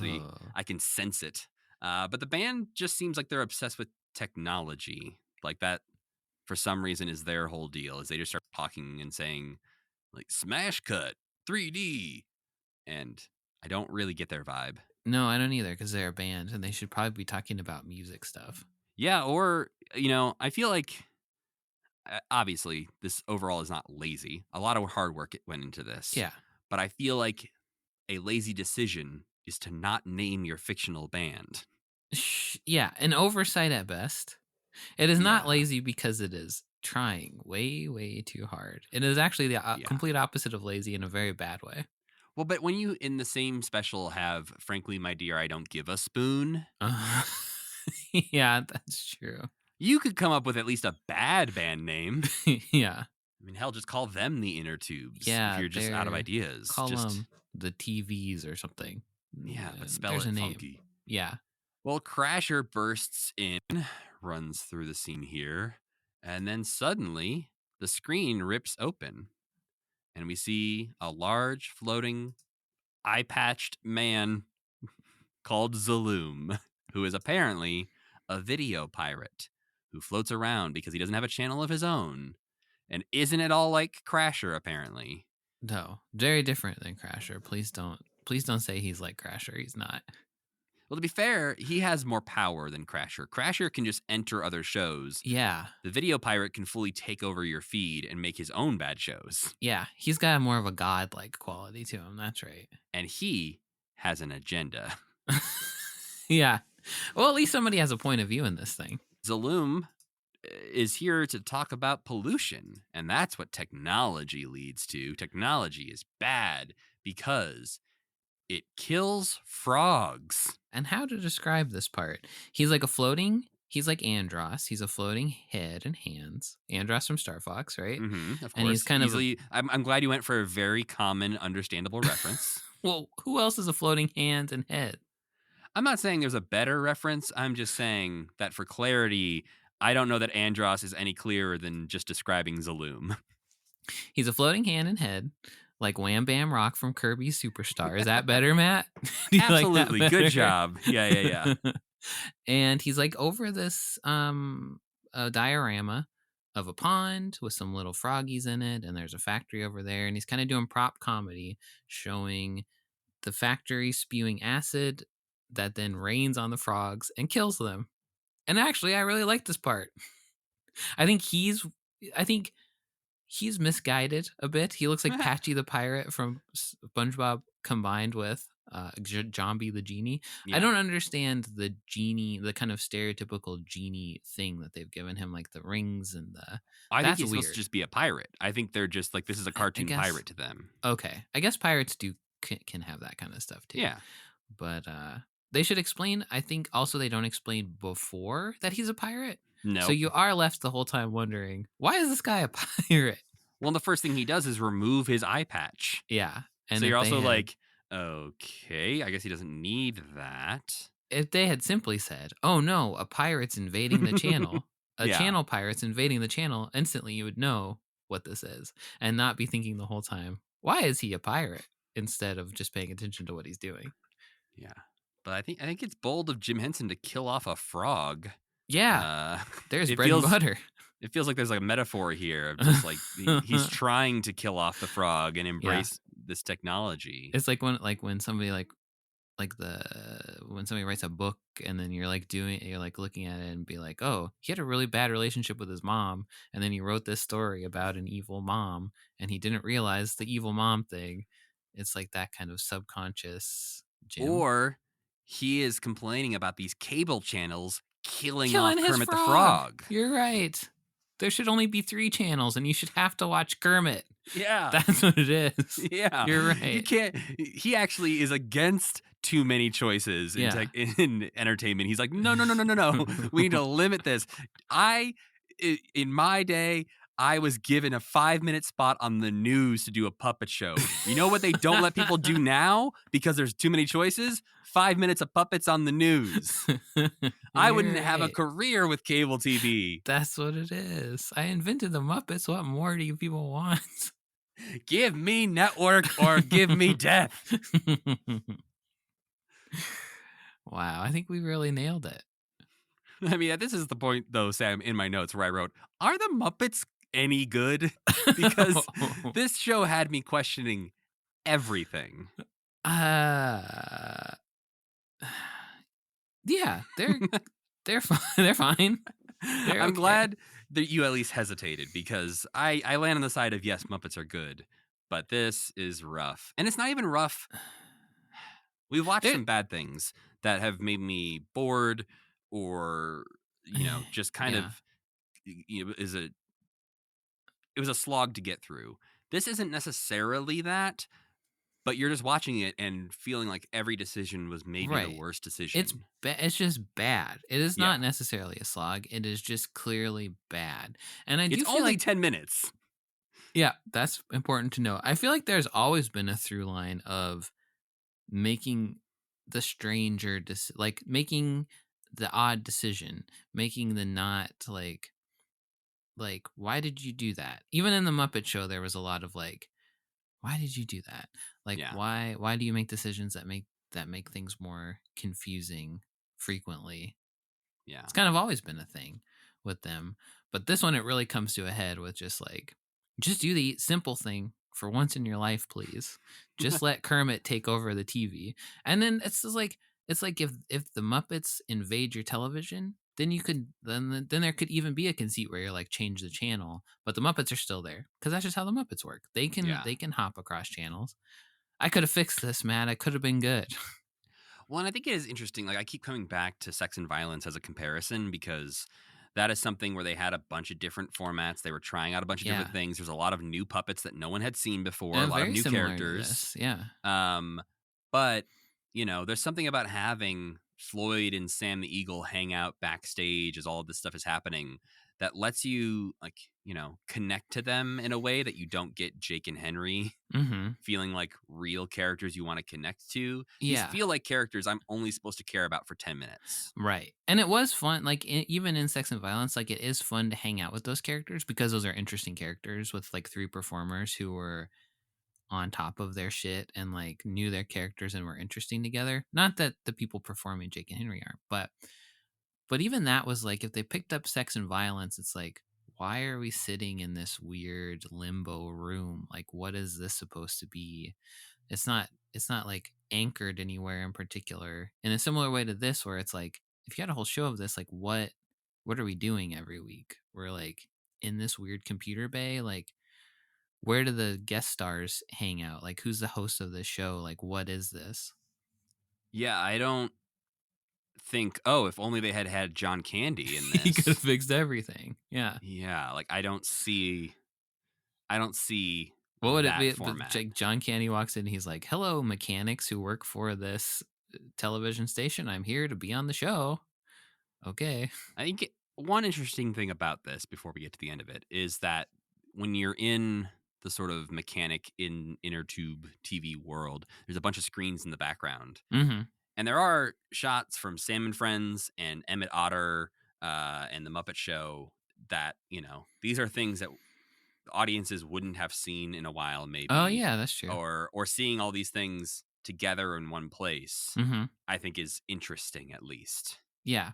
I can sense it. But the band just seems like they're obsessed with technology. Like that, for some reason, is their whole deal. Is they just start talking and saying, like, smash cut, 3D. And I don't really get their vibe. No, I don't either, because they're a band, and they should probably be talking about music stuff. Yeah, or, I feel like, obviously, this overall is not lazy. A lot of hard work went into this. Yeah. But I feel like a lazy decision is to not name your fictional band. Yeah, an oversight at best. It is not lazy because it is trying way, way too hard. It is actually the complete opposite of lazy in a very bad way. Well, but when you in the same special have, frankly, my dear, I don't give a spoon. Yeah, that's true. You could come up with at least a bad band name. Yeah. I mean, hell, just call them the Inner Tubes. Yeah. If you're just out of ideas. Call them the TVs or something. Yeah, but spell it funky. Yeah. Well, Crasher bursts in, runs through the scene here, and then suddenly the screen rips open. And we see a large, floating, eye-patched man called Zaloom, who is apparently a video pirate who floats around because he doesn't have a channel of his own. And isn't it all like Crasher, apparently? No, very different than Crasher. Please don't say he's like Crasher. He's not. Well, to be fair, he has more power than Crasher. Crasher can just enter other shows. Yeah. The video pirate can fully take over your feed and make his own bad shows. Yeah, he's got more of a god-like quality to him. That's right. And he has an agenda. Yeah. Well, at least somebody has a point of view in this thing. Zaloom is here to talk about pollution, and that's what technology leads to. Technology is bad because it kills frogs. and how to describe this part. He's like Andros. He's a floating head and hands. Andros from Star Fox, right? Of And he's course. kind of Easily. I'm glad you went for a very common, understandable reference. well, who else is a floating hand and head? I'm not saying there's a better reference. I'm just saying that for clarity, I don't know that Andros is any clearer than just describing Zaloom. He's a floating hand and head, like Wham Bam Rock from Kirby's Superstar. Is that better, Matt? Do you like that Absolutely. Good better? job. Yeah. And he's like over this a diorama of a pond with some little froggies in it, and there's a factory over there, and he's kind of doing prop comedy, showing the factory spewing acid that then rains on the frogs and kills them. And actually, I really like this part. I think he's misguided a bit. He looks like Patchy the Pirate from SpongeBob combined with Jambi the Genie. Yeah. I don't understand the genie, the kind of stereotypical genie thing that they've given him, like the rings and the. I think That's he's supposed weird. to just be a pirate. I think they're just like, this is a cartoon guess- pirate to them. Okay, I guess pirates can have that kind of stuff too. Yeah. But they should explain. I think also they don't explain before that he's a pirate. No. So you are left the whole time wondering, why is this guy a pirate? Well, the first thing he does is remove his eye patch. Yeah. And so if you're they also had- like, okay, I guess he doesn't need that. if they had simply said, "Oh no, a pirate's invading the channel," Yeah. channel pirate's invading the channel, instantly you would know what this is and not be thinking the whole time, "Why is he a pirate?" instead of just paying attention to what he's doing. Yeah. But I think it's bold of Jim Henson to kill off a frog. Yeah, there's it bread and butter. It feels like there's like a metaphor here of just like he's trying to kill off the frog and embrace this technology. It's like when somebody when somebody writes a book and then you're looking at it and be like, oh, he had a really bad relationship with his mom, and then he wrote this story about an evil mom and he didn't realize the evil mom thing. It's like that kind of subconscious Jim. Or he is complaining about these cable channels killing Killing off his Kermit the Frog. You're right. There should only be 3 channels and you should have to watch Kermit. Yeah. That's what it is. Yeah. You're right. You can't. He actually is against too many choices in entertainment. He's like, no. We need to limit this. In my day, I was given a 5-minute spot on the news to do a puppet show. You know what they don't let people do now because there's too many choices? 5 minutes of puppets on the news. I wouldn't have a career with cable TV. That's what it is. I invented the Muppets. What more do you people want? Give me network or give me death. Wow, I think we really nailed it. I mean, this is the point, though, Sam, in my notes where I wrote, are the Muppets any good? Because this show had me questioning everything. Yeah, they're fine. They're fine. I'm glad that you at least hesitated because I land on the side of yes, Muppets are good, but this is rough. And it's not even rough. We've watched some bad things that have made me bored or, just kind of, it was a slog to get through. This isn't necessarily that, but you're just watching it and feeling like every decision was maybe the worst decision. It's just bad. It is not necessarily a slog. It is just clearly bad. And it's only 10 minutes. Yeah, that's important to know. I feel like there's always been a through line of making the stranger, making the odd decision, making the not like, why did you do that? Even in the Muppet Show, there was a lot of why did you do that? Why do you make decisions that make things more confusing frequently? Yeah. It's kind of always been a thing with them. But this one, it really comes to a head with just do the simple thing for once in your life, please. Just let Kermit take over the TV. And then it's like if the Muppets invade your television, then you could then there could even be a conceit where you're change the channel, but the Muppets are still there because that's just how the Muppets work. They can hop across channels. I could have fixed this, Matt. I could have been good. Well, and I think it is interesting. I keep coming back to Sex and Violence as a comparison because that is something where they had a bunch of different formats. They were trying out a bunch of different things. There's a lot of new puppets that no one had seen before. A lot of new characters. Yeah. But there's something about having Floyd and Sam the Eagle hang out backstage as all of this stuff is happening that lets you connect to them in a way that you don't get Jake and Henry Mm-hmm. feeling like real characters you want to connect to. These Yeah. feel like characters I'm only supposed to care about for 10 minutes. Right. And it was fun. Like, even in Sex and Violence, like, it is fun to hang out with those characters because those are interesting characters with like 3 performers who were on top of their shit and like knew their characters and were interesting together. Not that the people performing Jake and Henry aren't, but even that was like, if they picked up Sex and Violence, it's like, why are we sitting in this weird limbo room? Like, what is this supposed to be? It's not like anchored anywhere in particular. In a similar way to this, where it's like, if you had a whole show of this, like, what are we doing every week? We're like in this weird computer bay. Like, where do the guest stars hang out? Like, who's the host of this show? Like, what is this? Yeah, I don't think, if only they had had John Candy in He could have this. fixed everything. Yeah. Yeah, like I don't see What would it that be? But format. like John Candy walks in, he's like, "Hello, mechanics who work for this television station. I'm here to be on the show." Okay. I think one interesting thing about this, before we get to the end of it, is that when you're in the sort of mechanic in inner tube TV world, there's a bunch of screens in the background. Mm-hmm. And there are shots from Sam and Friends and Emmett Otter and the Muppet Show that, these are things that audiences wouldn't have seen in a while, maybe. Oh yeah, that's true. Or seeing all these things together in one place, Mm-hmm. I think is interesting, at least. Yeah.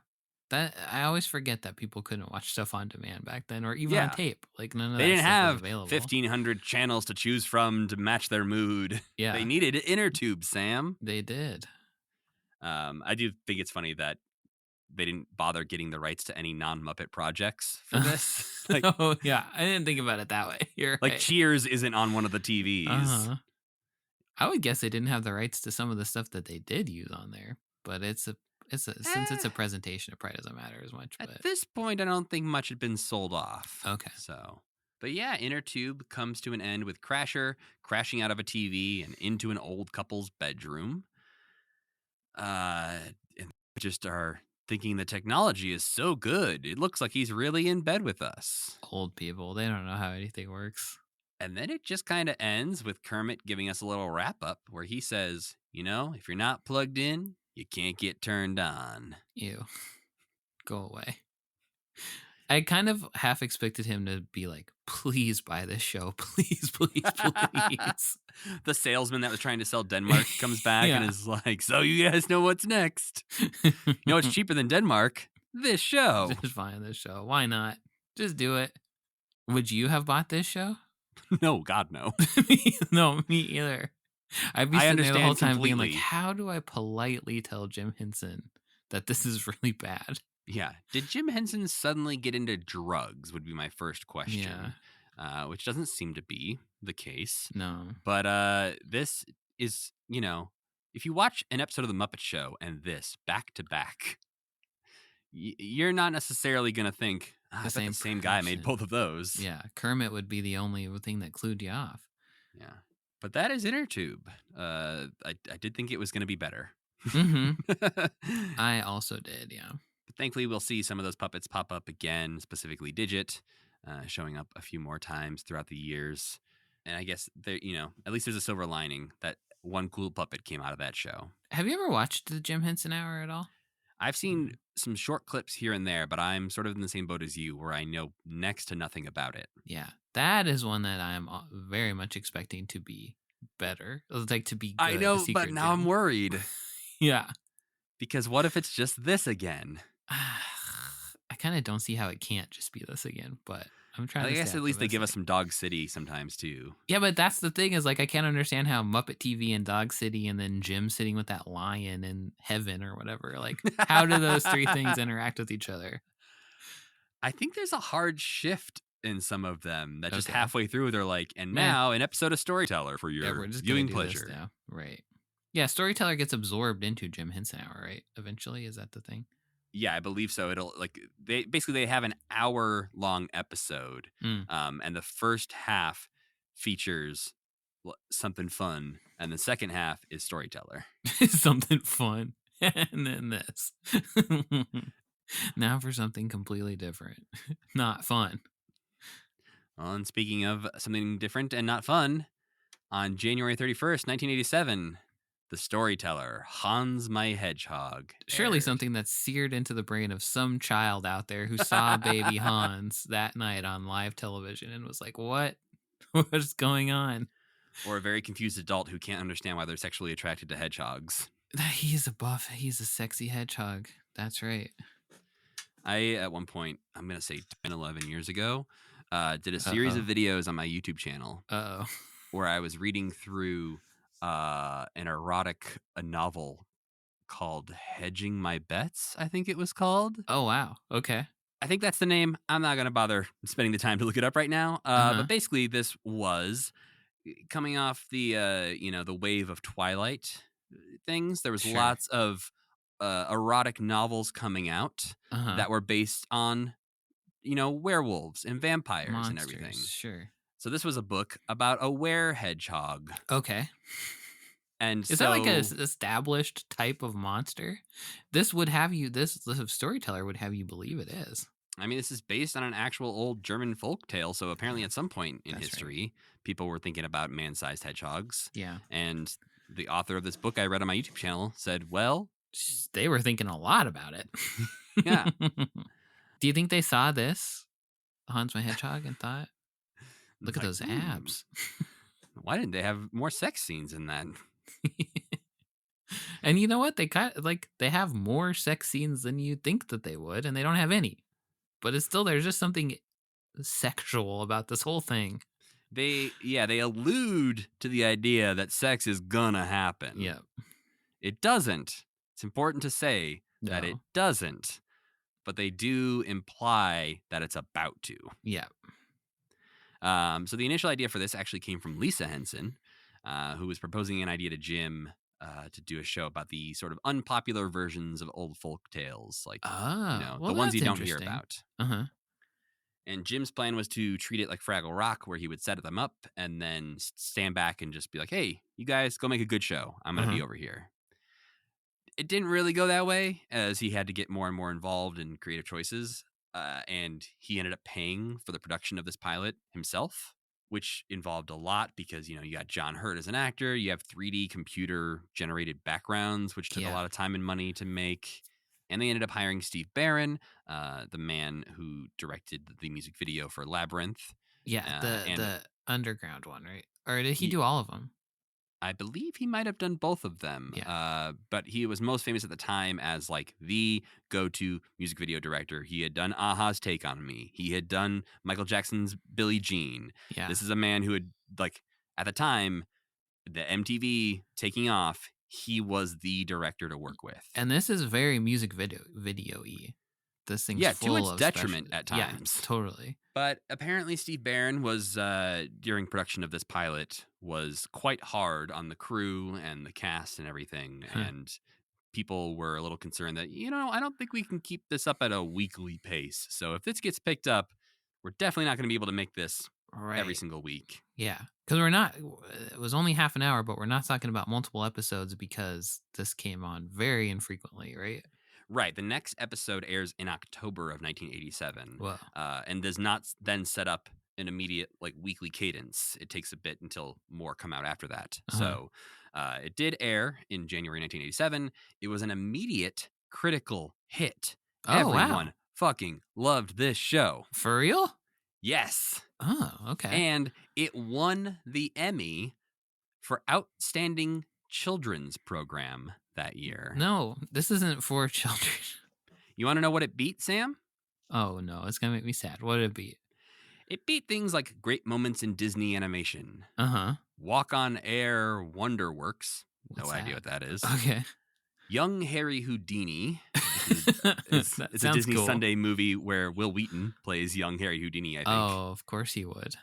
That I always forget that people couldn't watch stuff on demand back then, or even on Yeah. tape. Like, none of They that didn't stuff was have available. 1,500 channels to choose from to match their mood. Yeah, They needed inner tube, Sam. they did. I do think it's funny that they didn't bother getting the rights to any non-Muppet projects for this. Like, Oh yeah, I didn't think about it that way. You're like right. Cheers isn't on one of the TVs. Uh-huh. I would guess they didn't have the rights to some of the stuff that they did use on there, but since it's a presentation, it probably doesn't matter as much. But At this point, I don't think much had been sold off. okay. So, but yeah, Inner Tube comes to an end with Crasher crashing out of a TV and into an old couple's bedroom. And just are thinking the technology is so good. It looks like he's really in bed with us. Old people, they don't know how anything works. And then it just kind of ends with Kermit giving us a little wrap up where he says, if you're not plugged in, you can't get turned on. Ew. Go away. I kind of half expected him to be like, please buy this show. Please, please, please. The salesman that was trying to sell Denmark comes back and Yeah. is like, so you guys know what's next. It's cheaper than Denmark. This show. Just buying this show. Why not? Just do it. Would you have bought this show? No, God, no. No, me either. I'd be I sitting there the whole understand time being like, completely. how do I politely tell Jim Henson that this is really bad? Yeah. Did Jim Henson suddenly get into drugs would be my first question. Yeah. Which doesn't seem to be the case. No. But this is, if you watch an episode of The Muppet Show and this back to back, you're not necessarily going to think, I bet the same guy made both of those. Yeah. Kermit would be the only thing that clued you off. Yeah. But that is Inner Tube. I did think it was going to be better. Mm-hmm. I also did, yeah. But thankfully, we'll see some of those puppets pop up again, specifically Digit, showing up a few more times throughout the years. And I guess there, at least there's a silver lining that one cool puppet came out of that show. Have you ever watched the Jim Henson Hour at all? I've seen some short clips here and there, but I'm sort of in the same boat as you, where I know next to nothing about it. Yeah, that is one that I'm very much expecting to be better. Like, to be good. I know, but now I'm worried. Yeah. Because what if it's just this again? I kind of don't see how it can't just be this again, but I'm trying to I guess at least they give us some Dog City sometimes, too. Yeah, but that's the thing is, like, I can't understand how Muppet TV and Dog City and then Jim sitting with that lion in heaven or whatever. Like, how do those 3 things interact with each other? I think there's a hard shift in some of them that just Okay. halfway through, they're like, and now an episode of Storyteller for your we're just viewing gonna do this pleasure. now. Right. Yeah, Storyteller gets absorbed into Jim Henson Hour, right? Eventually, is that the thing? Yeah, I believe so. It'll they have an hour-long episode, and the first half features something fun, and the second half is Storyteller. Something fun. And then this. Now for something completely different. Not fun. Well, and speaking of something different and not fun, on January 31st, 1987, The Storyteller, Hans My Hedgehog, Surely aired. something that's seared into the brain of some child out there who saw baby Hans that night on live television and was like, what? What is going on? Or a very confused adult who can't understand why they're sexually attracted to hedgehogs. He's a buff. He's a sexy hedgehog. That's right. I, at one point, I'm going to say 10, 11 years ago, did a series of videos on my YouTube channel Uh-oh. where I was reading through an erotic novel called Hedging My Bets, I think it was called. Oh, wow. Okay. I think that's the name. I'm not going to bother spending the time to look it up right now. But basically, this was coming off the the wave of Twilight things. There was Sure. lots of erotic novels coming out that were based on werewolves and vampires Monsters, and everything. Sure. So this was a book about a were-hedgehog. Okay. And is that like a established type of monster? This Storyteller would have you believe it is. I mean, this is based on an actual old German folk tale. So apparently at some point in history, people were thinking about man-sized hedgehogs. Yeah. And the author of this book I read on my YouTube channel said, well, they were thinking a lot about it. Yeah. Do you think they saw this, Hans My Hedgehog, and thought, look at those abs? Why didn't they have more sex scenes in that? And you know what? They have more sex scenes than you'd think that they would, and they don't have any. But it's still, there's just something sexual about this whole thing. They allude to the idea that sex is gonna happen. Yeah. It doesn't. It's important to say that it doesn't. But they do imply that it's about to. Yeah. So the initial idea for this actually came from Lisa Henson, who was proposing an idea to Jim to do a show about the sort of unpopular versions of old folk tales, like the ones you don't hear about. And Jim's plan was to treat it like Fraggle Rock, where he would set them up and then stand back and just be like, "Hey, you guys, go make a good show. I'm going to be over here." It didn't really go that way, as he had to get more and more involved in creative choices. And he ended up paying for the production of this pilot himself, which involved a lot because, you got John Hurt as an actor. You have 3D computer-generated backgrounds, which took a lot of time and money to make. And they ended up hiring Steve Barron, the man who directed the music video for Labyrinth. Yeah, the underground one, right? Or did he do all of them? I believe he might have done both of them. Yeah. But he was most famous at the time as like the go-to music video director. He had done Aha's Take on Me. He had done Michael Jackson's Billie Jean. Yeah. This is a man who had, like, at the time, the MTV taking off, he was the director to work with. And this is very music video-y. This thing's full to its of detriment at times. Yeah, totally. But apparently Steve Barron was, during production of this pilot, was quite hard on the crew and the cast and everything. And people were a little concerned that, I don't think we can keep this up at a weekly pace. So if this gets picked up, we're definitely not going to be able to make this every single week. Yeah. Because it was only half an hour, but we're not talking about multiple episodes because this came on very infrequently, right? Right. The next episode airs in October of 1987. Wow. And does not then set up an immediate weekly cadence. It takes a bit until more come out after that. So it did air in January 1987. It was an immediate critical hit. Everyone fucking loved this show. For real? Yes. Oh, okay. And it won the Emmy for Outstanding Children's Program that year. No, this isn't for children. You want to know what it beat, Sam? Oh, no, it's going to make me sad. What did it beat? It beat things like Great Moments in Disney Animation. Walk on Air Wonderworks. No idea what that is. Okay. Young Harry Houdini. It's a Disney Sunday movie where Will Wheaton plays young Harry Houdini, I think. Oh, of course he would.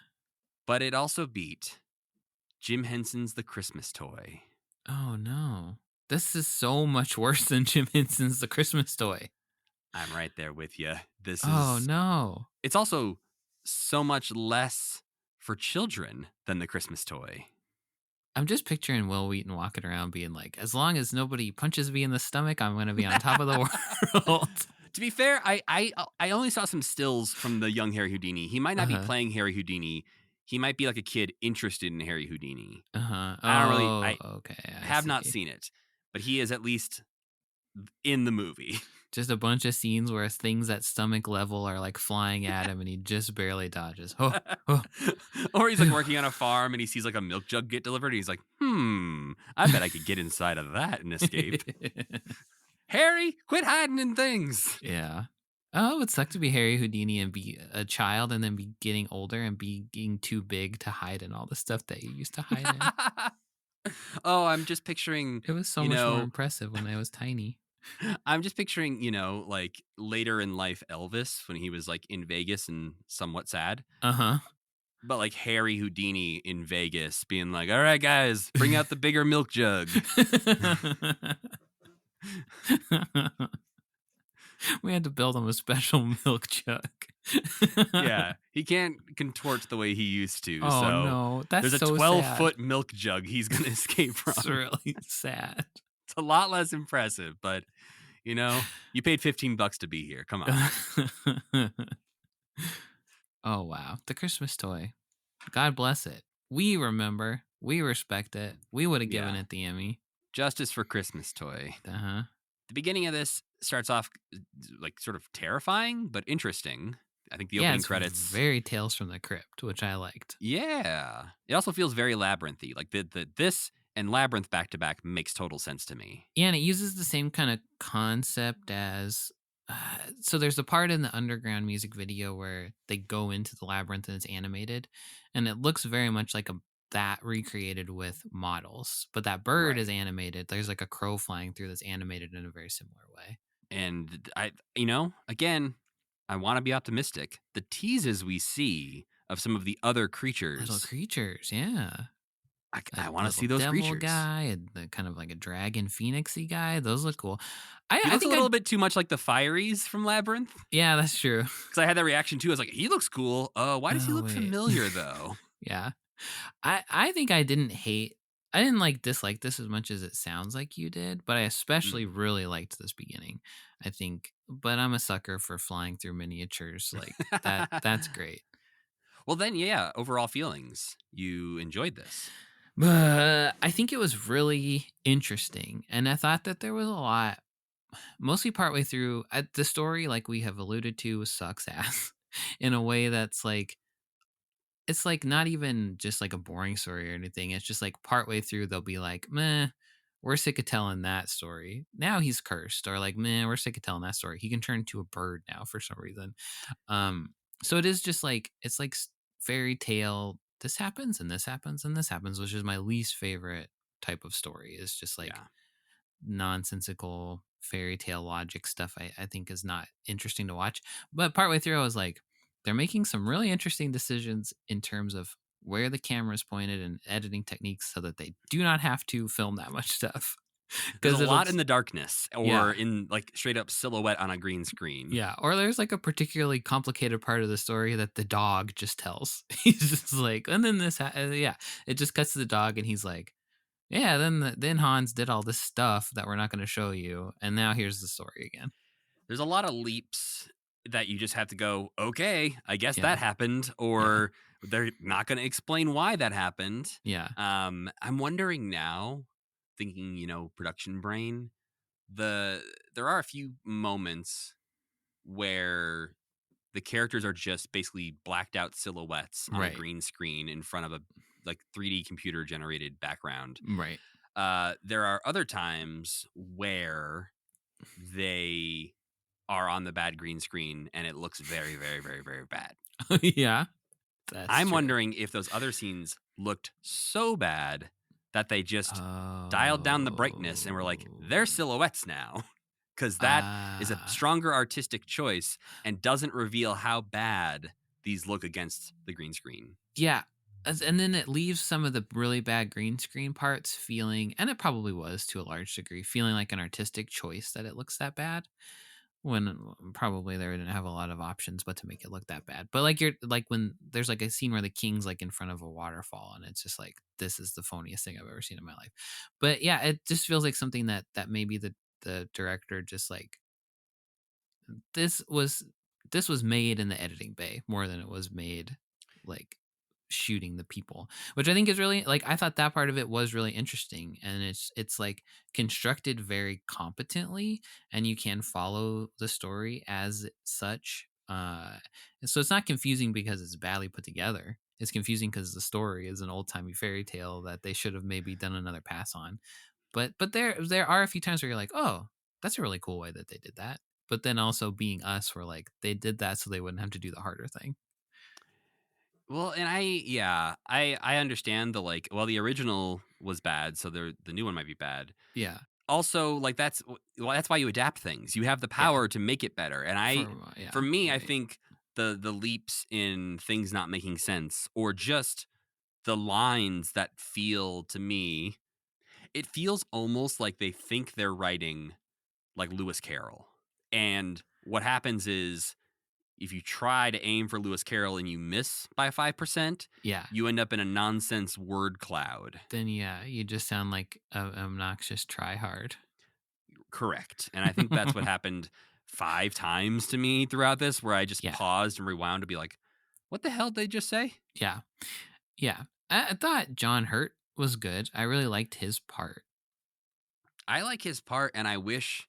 But it also beat Jim Henson's The Christmas Toy. Oh, no. This is so much worse than Jim Henson's The Christmas Toy. I'm right there with you. Oh, no. It's also so much less for children than The Christmas Toy. I'm just picturing Will Wheaton walking around being like, as long as nobody punches me in the stomach, I'm going to be on top of the world. To be fair, I only saw some stills from the young Harry Houdini. He might not be playing Harry Houdini. He might be like a kid interested in Harry Houdini. I Okay. I have not see. seen it, but he is at least in the movie. Just a bunch of scenes where things at stomach level are like flying at him and he just barely dodges. Oh. Or he's like working on a farm and he sees like a milk jug get delivered and he's like, I bet I could get inside of that and escape. Harry, quit hiding in things. Yeah. Oh, it would suck to be Harry Houdini and be a child and then be getting older and being too big to hide in all the stuff that you used to hide in. Oh, I'm just picturing. It was so much more impressive when I was tiny. I'm just picturing, like later in life Elvis when he was like in Vegas and somewhat sad. But like Harry Houdini in Vegas being like, all right, guys, bring out the bigger milk jug. We had to build him a special milk jug. Yeah, he can't contort the way he used to. Oh, so no. That's there's a so 12-foot milk jug he's going to escape from. It's really sad. It's a lot less impressive, but you paid $15 to be here. Come on. Oh, wow. The Christmas toy. God bless it. We remember. We respect it. We would have given it the Emmy. Justice for Christmas toy. Uh-huh. The beginning of this starts off like sort of terrifying, but interesting. I think the opening credits very Tales from the Crypt, which I liked. Yeah. It also feels very labyrinthy. Like this and Labyrinth back to back makes total sense to me. Yeah, and it uses the same kind of concept as so there's a part in the underground music video where they go into the labyrinth and it's animated, and it looks very much like that recreated with models, but that bird is animated. There's like a crow flying through that's animated in a very similar way. And again, I want to be optimistic. The teases we see of some of the other creatures, little creatures, yeah. I want to see those creatures. Guy and the kind of like a dragon phoenixy guy. Those look cool. He looks a little bit too much like the Fireys from Labyrinth. Yeah, that's true. Because I had that reaction too. I was like, he looks cool. Why does he look familiar though? Yeah. I think I didn't dislike this as much as it sounds like you did, but I especially really liked this beginning. I think, but I'm a sucker for flying through miniatures like that. That's great. Well, then, yeah, overall feelings. You enjoyed this. I think it was really interesting, and I thought that there was a lot, mostly partway through. The story, like we have alluded to, sucks ass in a way that's like, it's like not even just like a boring story or anything. It's just like partway through, they'll be like, meh, we're sick of telling that story. Now he's cursed, or like, meh, we're sick of telling that story. He can turn into a bird now for some reason. So it is just like, it's like fairy tale. This happens and this happens and this happens, which is my least favorite type of story. It's just like nonsensical fairy tale logic stuff. I think is not interesting to watch. But partway through, I was like, they're making some really interesting decisions in terms of where the camera is pointed and editing techniques so that they do not have to film that much stuff. There's a lot in the darkness or in like straight up silhouette on a green screen. Yeah. Or there's like a particularly complicated part of the story that the dog just tells. He's just like, and then this, it just cuts to the dog and he's like, yeah, then Hans did all this stuff that we're not going to show you. And now here's the story again. There's a lot of leaps that you just have to go, okay, I guess that happened, or they're not going to explain why that happened. Yeah. I'm wondering now, thinking, production brain, there are a few moments where the characters are just basically blacked out silhouettes on a green screen in front of a like 3D computer generated background. Right. There are other times where they are on the bad green screen and it looks very, very, very, very bad. Yeah. I'm wondering if those other scenes looked so bad that they just dialed down the brightness and were like, they're silhouettes now. Because that is a stronger artistic choice and doesn't reveal how bad these look against the green screen. Yeah. And then it leaves some of the really bad green screen parts feeling, and it probably was to a large degree, feeling like an artistic choice that it looks that bad. when probably they didn't have a lot of options but to make it look that bad. But like you're like when there's like a scene where the king's like in front of a waterfall and it's just like this is the phoniest thing I've ever seen in my life. But yeah, it just feels like something that maybe the director just like this was this was made in the editing bay more than it was made like shooting the people, which I think is really like I thought that part of it was really interesting, and it's like constructed very competently and you can follow the story as such. And so it's not confusing because it's badly put together. It's confusing because the story is an old-timey fairy tale that they should have maybe done another pass on. But there are a few times where you're like, oh, that's a really cool way that they did that. But then also being us, we're like, they did that so they wouldn't have to do the harder thing. Well, and I understand the like. Well, the original was bad, so the new one might be bad. Yeah, Also, like that's why you adapt things. You have the yeah. power to make it better. And Yeah, for me, I right. think the leaps in things not making sense, or just the lines that feel to me, it feels almost like they think they're writing like Lewis Carroll. And what happens is if you try to aim for Lewis Carroll and you miss by 5%, Yeah. you end up in a nonsense word cloud. Then yeah, you just sound like a obnoxious tryhard. Correct. And I think that's what happened 5 times to me throughout this, where I just Yeah, paused and rewound to be like, what the hell did they just say? yeah, yeah. I thought John Hurt was good. I really liked his part. I like his part, and I wish,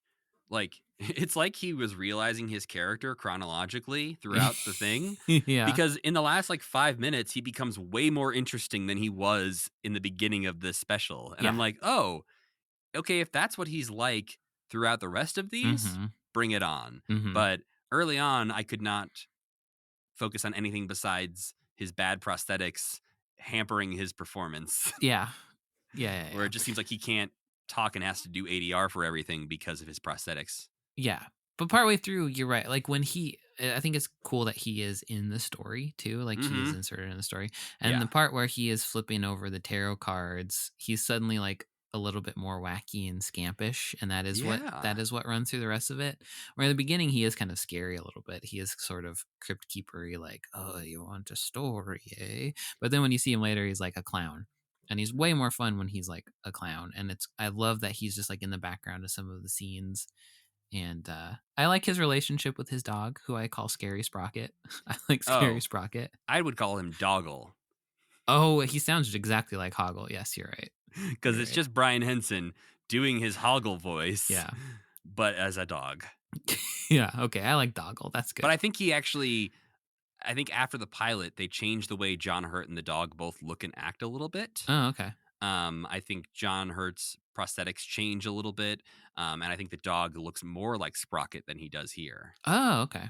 like, it's like he was realizing his character chronologically throughout the thing. Yeah, Because in the last like 5 minutes, he becomes way more interesting than he was in the beginning of this special. And I'm yeah. like, oh, okay, if that's what he's like throughout the rest of these, Mm-hmm. bring it on. Mm-hmm. But early on, I could not focus on anything besides his bad prosthetics hampering his performance, Yeah. Yeah, yeah, where yeah. it just seems like he can't talk and has to do ADR for everything because of his prosthetics. Yeah. But partway through, you're right. Like when I think it's cool that he is in the story too. Like he is Mm-hmm. inserted in the story. And Yeah. the part where he is flipping over the tarot cards, he's suddenly like a little bit more wacky and scampish. And Yeah. that is what runs through the rest of it. Where in the beginning, he is kind of scary a little bit. He is sort of crypt keepery, like, oh, you want a story, eh? But then when you see him later, he's like a clown. And he's way more fun when he's like a clown. And I love that he's just like in the background of some of the scenes, and I like his relationship with his dog, who I call Scary Sprocket. I like Scary Oh, Sprocket. I would call him Doggle Oh, he sounds exactly like Hoggle. Yes, you're right. because You're it's right. just Brian Henson doing his Hoggle voice, Yeah. but as a dog. Yeah. Okay. I like Doggle. That's good. But I think after the pilot, they changed the way John Hurt and the dog both look and act a little bit. Oh, okay. I think John Hurt's prosthetics change a little bit, and I think the dog looks more like Sprocket than he does here. Oh, okay.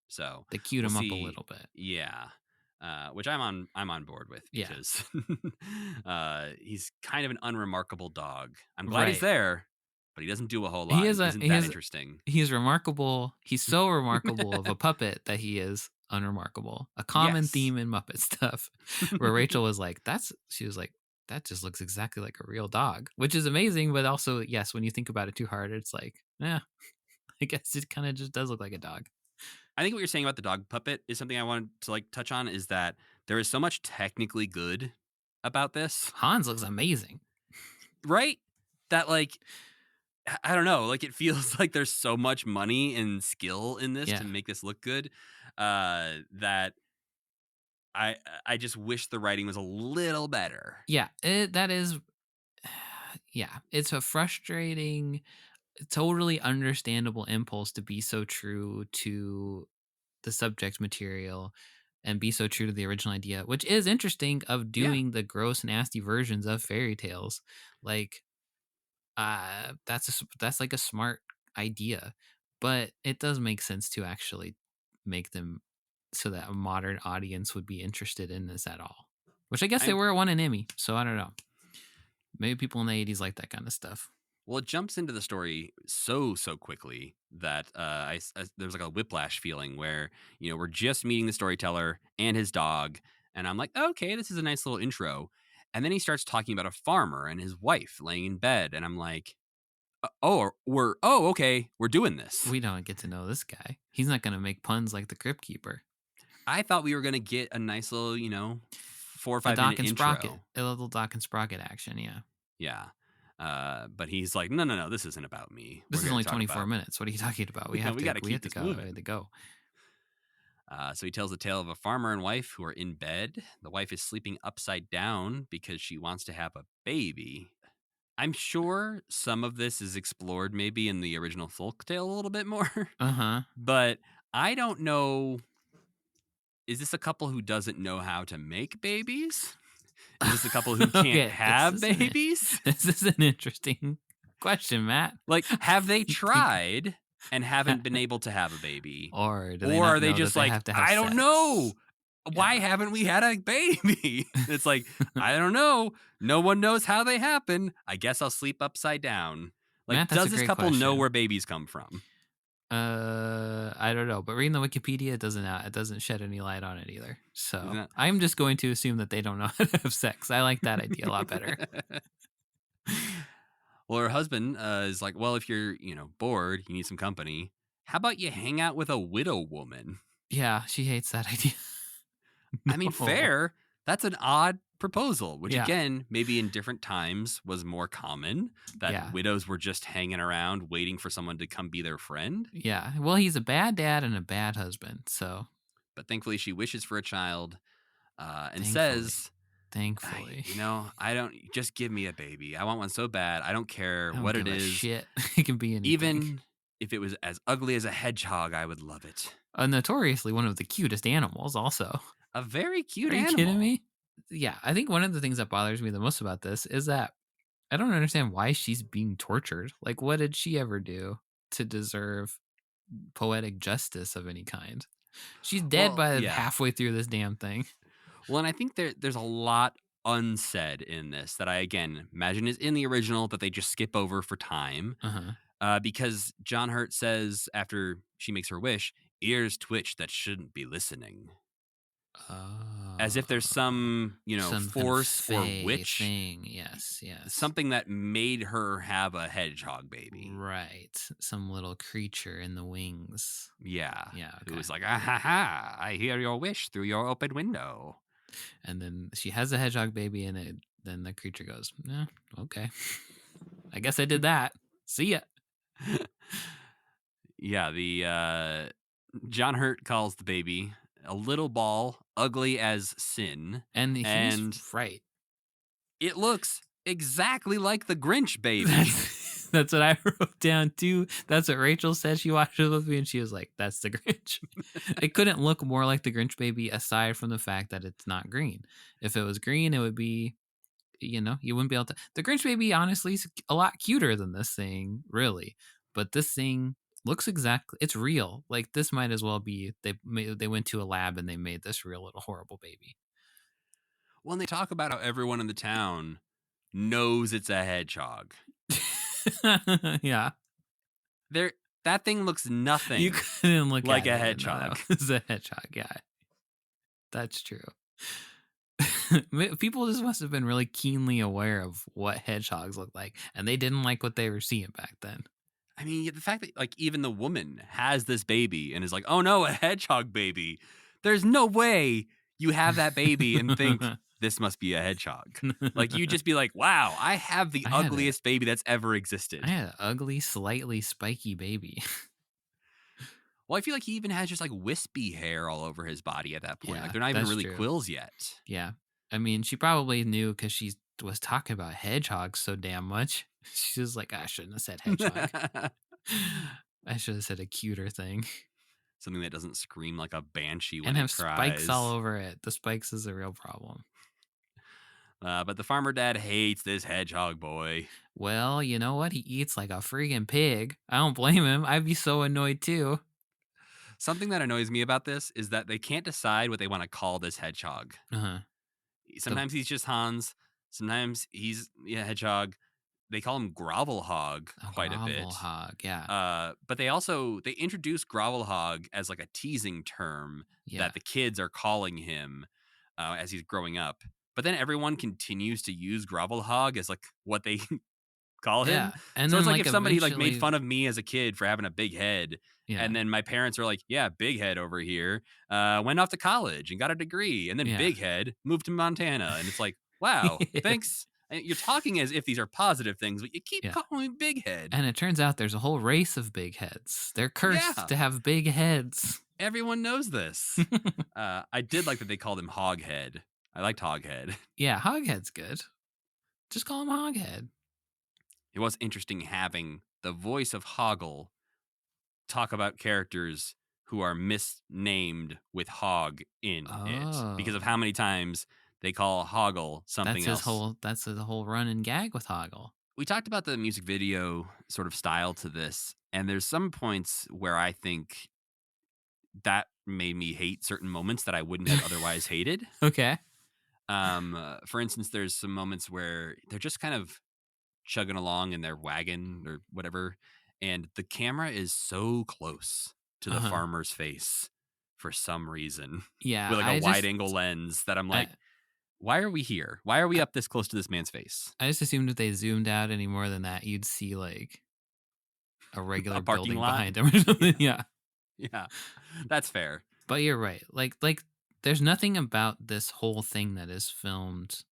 So They queued we'll him up a see. little bit. Yeah, which I'm on board with Yeah. because he's kind of an unremarkable dog. I'm glad he's Right. there, but he doesn't do a whole He lot. is He a isn't he that is interesting. he's remarkable. He's so remarkable of a puppet that he is unremarkable. A common Yes. theme in Muppet stuff, where Rachel was like, she was like, that just looks exactly like a real dog, which is amazing. But also, yes, when you think about it too hard, it's like, yeah, I guess it kind of just does look like a dog. I think what you're saying about the dog puppet is something I wanted to like touch on, is that there is so much technically good about this, Hans looks amazing. right? That like I don't know, like it feels like there's so much money and skill in this to Yeah. make this look good, that I I just wish the writing was a little better. Yeah. That is, yeah, it's a frustrating, totally understandable impulse to be so true to the subject material and be so true to the original idea, which is interesting, of Yeah, doing the gross, nasty versions of fairy tales. Like, that's like a smart idea, but it does make sense to actually make them so that a modern audience would be interested in this at all. Which I guess they I'm were won an Emmy, so I don't know. Maybe people in the '80s like that kind of stuff. well, it jumps into the story so quickly that there's like a whiplash feeling where we're just meeting the storyteller and his dog, and I'm like, okay, this is a nice little intro, and then he starts talking about a farmer and his wife laying in bed, and I'm like, okay, we're doing this. We don't get to know this guy. He's not going to make puns like the Crypt Keeper. I thought we were going to get a nice little, 4 or A 5 Doc minute and Sprocket. intro. A little Doc and Sprocket action, yeah. Yeah. But he's like, no, this isn't about me. This We're is gonna only talk 24 about- minutes. What are you talking about? We Yeah, have we to gotta we keep have to this go. moving. We have to go. So he tells the tale of a farmer and wife who are in bed. The wife is sleeping upside down because she wants to have a baby. I'm sure some of this is explored maybe in the original folktale a little bit more, Uh-huh. but I don't know. Is this a couple who doesn't know how to make babies? Is this a couple who can't Okay, have this is babies? This is an interesting question, Matt. Like, have they tried and haven't been able to have a baby? Or do they Or not are they know just that they like, have to have I don't sex? know. Why Yeah. haven't we had a baby? It's like, I don't know. No one knows how they happen. I guess I'll sleep upside down. Like, Matt, that's a does this great couple know question. where babies come from? I don't know, but reading the Wikipedia it doesn't shed any light on it either. So Isn't it? I'm just going to assume that they don't know how to have sex. I like that idea a lot better. Well, her husband is like, well, if you're, bored, you need some company. How about you hang out with a widow woman? Yeah, she hates that idea. I mean, No. fair. That's an odd proposal, which Yeah. again, maybe in different times was more common, that Yeah. widows were just hanging around waiting for someone to come be their friend. Yeah. Well, he's a bad dad and a bad husband. So But thankfully, she wishes for a child and Thankfully. says, thankfully, I don't, just give me a baby. I want one so bad. I don't care I don't what give it a is. shit. It can be anything. Even if it was as ugly as a hedgehog, I would love it. Notoriously one of the cutest animals, also. A very cute Are you animal. kidding me? Yeah, I think one of the things that bothers me the most about this is that I don't understand why she's being tortured. Like, what did she ever do to deserve poetic justice of any kind? She's dead Well, by halfway through this damn thing. Well, and I think there's a lot unsaid in this that I, again, imagine is in the original that they just skip over for time. Uh-huh. Because John Hurt says after she makes her wish, ears twitch that shouldn't be listening. As if there's some, Some force kind of or fey witch, thing. Yes. something that made her have a hedgehog baby. Right. Some little creature in the wings. Yeah. Yeah. Who Okay. was like, ah, ha, ha, I hear your wish through your open window. And then she has a hedgehog baby, and then the creature goes, "Yeah, okay. I guess I did that. See ya." Yeah, the John Hurt calls the baby a little ball, ugly as sin, And he's right. it looks exactly like the Grinch baby. That's what I wrote down too. That's what Rachel said. She watched it with me, and she was like, "That's the Grinch." It couldn't look more like the Grinch baby, aside from the fact that it's not green. If it was green, it would be, you wouldn't be able to. The Grinch baby, honestly, is a lot cuter than this thing, really. But this thing looks exactly. It's real. Like, this might as well be. They went to a lab and they made this real little horrible baby. When they talk about how everyone in the town knows it's a hedgehog, Yeah. that thing looks nothing. You couldn't look like at a it and know hedgehog. that was a hedgehog. Yeah, that's true. People just must have been really keenly aware of what hedgehogs look like, and they didn't like what they were seeing back then. I mean, the fact that like even the woman has this baby and is like, "Oh no, a hedgehog baby." There's no way you have that baby and think this must be a hedgehog. Like, you just be like, "Wow, I have the ugliest baby that's ever existed." I had an ugly, slightly spiky baby. Well, I feel like he even has just like wispy hair all over his body at that point. Yeah, Like, they're not even that's really true. quills yet. Yeah, I mean, she probably knew because she was talking about hedgehogs so damn much. She was like, "I shouldn't have said hedgehog. I should have said a cuter thing." Something that doesn't scream like a banshee when And it have cries. spikes all over it. The spikes is a real problem. But the farmer dad hates this hedgehog boy. Well, you know what? He eats like a freaking pig. I don't blame him. I'd be so annoyed too. Something that annoys me about this is that they can't decide what they want to call this hedgehog. Uh-huh. Sometimes he's just Hans. Sometimes he's hedgehog. They call him Grovelhog quite a bit. Grovelhog, yeah. But they introduce Grovelhog as like a teasing term Yeah. that the kids are calling him as he's growing up. But then everyone continues to use Grovelhog as like what they call him. Yeah. And So then it's like if somebody like made eventually, fun of me as a kid for having a big head, yeah. and then my parents are like, yeah, big head over here, went off to college and got a degree, and then Yeah. big head moved to Montana. And it's like, wow, thanks. You're talking as if these are positive things, but you keep Yeah. calling me big head. And it turns out there's a whole race of big heads. They're cursed Yeah. to have big heads. Everyone knows this. I did like that they called him Hoghead. I liked Hoghead. Yeah, Hoghead's good. Just call him Hoghead. It was interesting having the voice of Hoggle talk about characters who are misnamed with Hog in it because of how many times they call Hoggle something else. That's his whole run and gag with Hoggle. We talked about the music video sort of style to this, and there's some points where I think that made me hate certain moments that I wouldn't have otherwise hated. Okay. For instance, there's some moments where they're just kind of chugging along in their wagon or whatever, and the camera is so close to the farmer's face for some reason. Yeah. With like a wide angle lens that I'm like, why are we here? Why are we up this close to this man's face? I just assumed if they zoomed out any more than that, you'd see like a regular parking building lot behind him or something. Yeah. Yeah, that's fair. But you're right. Like there's nothing about this whole thing that is filmed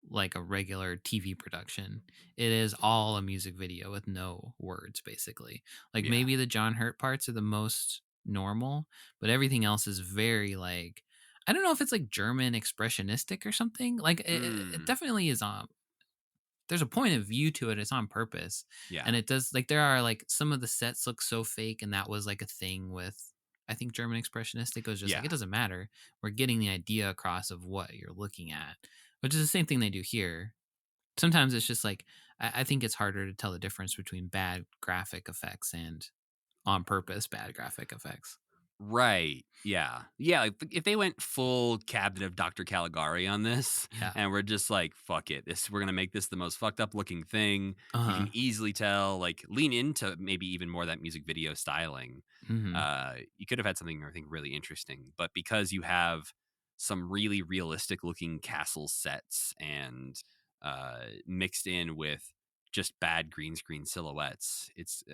like a regular TV production. It is all a music video with no words, basically. Like maybe the John Hurt parts are the most normal, but everything else is very like, I don't know if it's like German expressionistic or something. Like it definitely is there's a point of view to it. It's on purpose. Yeah. And it does, like, there are like some of the sets look so fake, and that was like a thing with, I think, German expressionistic. It was just like, it doesn't matter. We're getting the idea across of what you're looking at, which is the same thing they do here. Sometimes it's just like, I think it's harder to tell the difference between bad graphic effects and on purpose bad graphic effects. Right. Yeah. Yeah. Like if they went full Cabinet of Dr. Caligari on this, and we're just like, fuck it, we're gonna make this the most fucked up looking thing. You can easily tell, like, lean into maybe even more that music video styling. You could have had something, I think, really interesting. But because you have some really realistic looking castle sets and mixed in with just bad green screen silhouettes,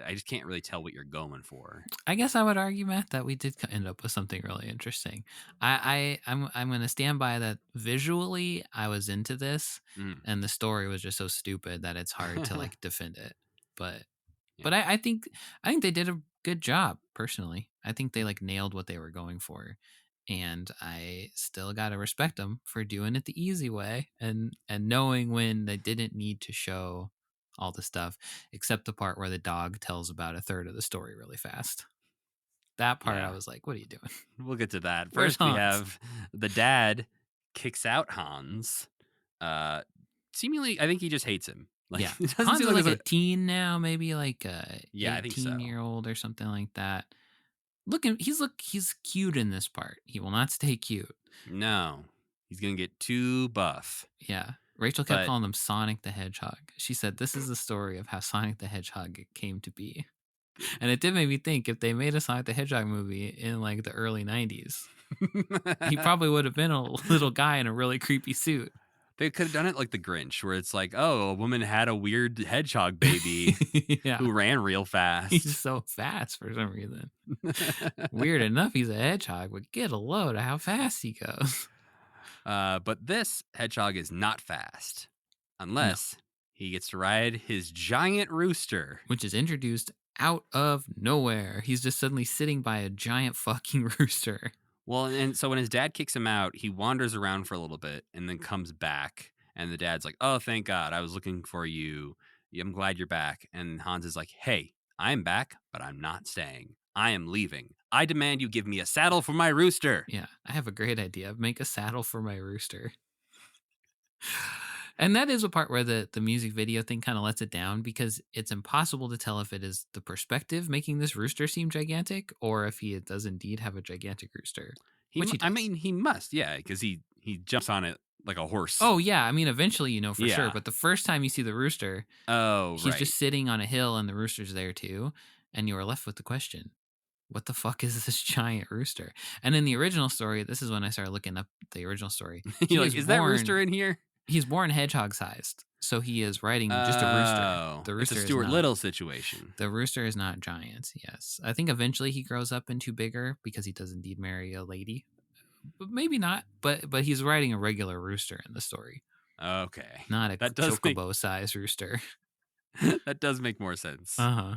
I just can't really tell what you're going for. I guess I would argue, Matt, that we did end up with something really interesting. I'm going to stand by that. Visually, I was into this, and the story was just so stupid that it's hard to like defend it. But I think they did a good job. Personally, I think they like nailed what they were going for, and I still gotta respect them for doing it the easy way and knowing when they didn't need to show all the stuff, except the part where the dog tells about a third of the story really fast. That part, I was like, what are you doing? We'll get to that. First, we have the dad kicks out Hans. Seemingly, I think he just hates him. Like, Hans is like a teen now, maybe like a I think so. 18-year-old or something like that. He's cute in this part. He will not stay cute. No, he's gonna get too buff. Yeah. Rachel kept calling him Sonic the Hedgehog. She said, this is the story of how Sonic the Hedgehog came to be. And it did make me think, if they made a Sonic the Hedgehog movie in like the early 90s, he probably would have been a little guy in a really creepy suit. They could have done it like the Grinch, where it's like, oh, a woman had a weird hedgehog baby who ran real fast. He's so fast for some reason. Weird enough, he's a hedgehog, but get a load of how fast he goes. But this hedgehog is not fast unless he gets to ride his giant rooster, which is introduced out of nowhere. He's just suddenly sitting by a giant fucking rooster. Well, and so when his dad kicks him out, he wanders around for a little bit and then comes back. And the dad's like, oh, thank God. I was looking for you. I'm glad you're back. And Hans is like, hey, I'm back, but I'm not staying. I am leaving. I demand you give me a saddle for my rooster. Yeah, I have a great idea. Make a saddle for my rooster. And that is a part where the music video thing kind of lets it down, because it's impossible to tell if it is the perspective making this rooster seem gigantic or if he does indeed have a gigantic rooster. I mean, he must, because he jumps on it like a horse. Oh, yeah. I mean, eventually, for sure. But the first time you see the rooster, he's just sitting on a hill and the rooster's there too. And you are left with the question, what the fuck is this giant rooster? And in the original story, this is when I started looking up the original story. You're like, is that rooster in here? He's born hedgehog-sized. So he is riding just a rooster. The It's a rooster is Stuart not. Little situation. The rooster is not giant. Yes, I think eventually he grows up into bigger because he does indeed marry a lady, but maybe not. But he's riding a regular rooster in the story, Okay. not a That does make chocobo-sized rooster. that does make more sense. Uh-huh.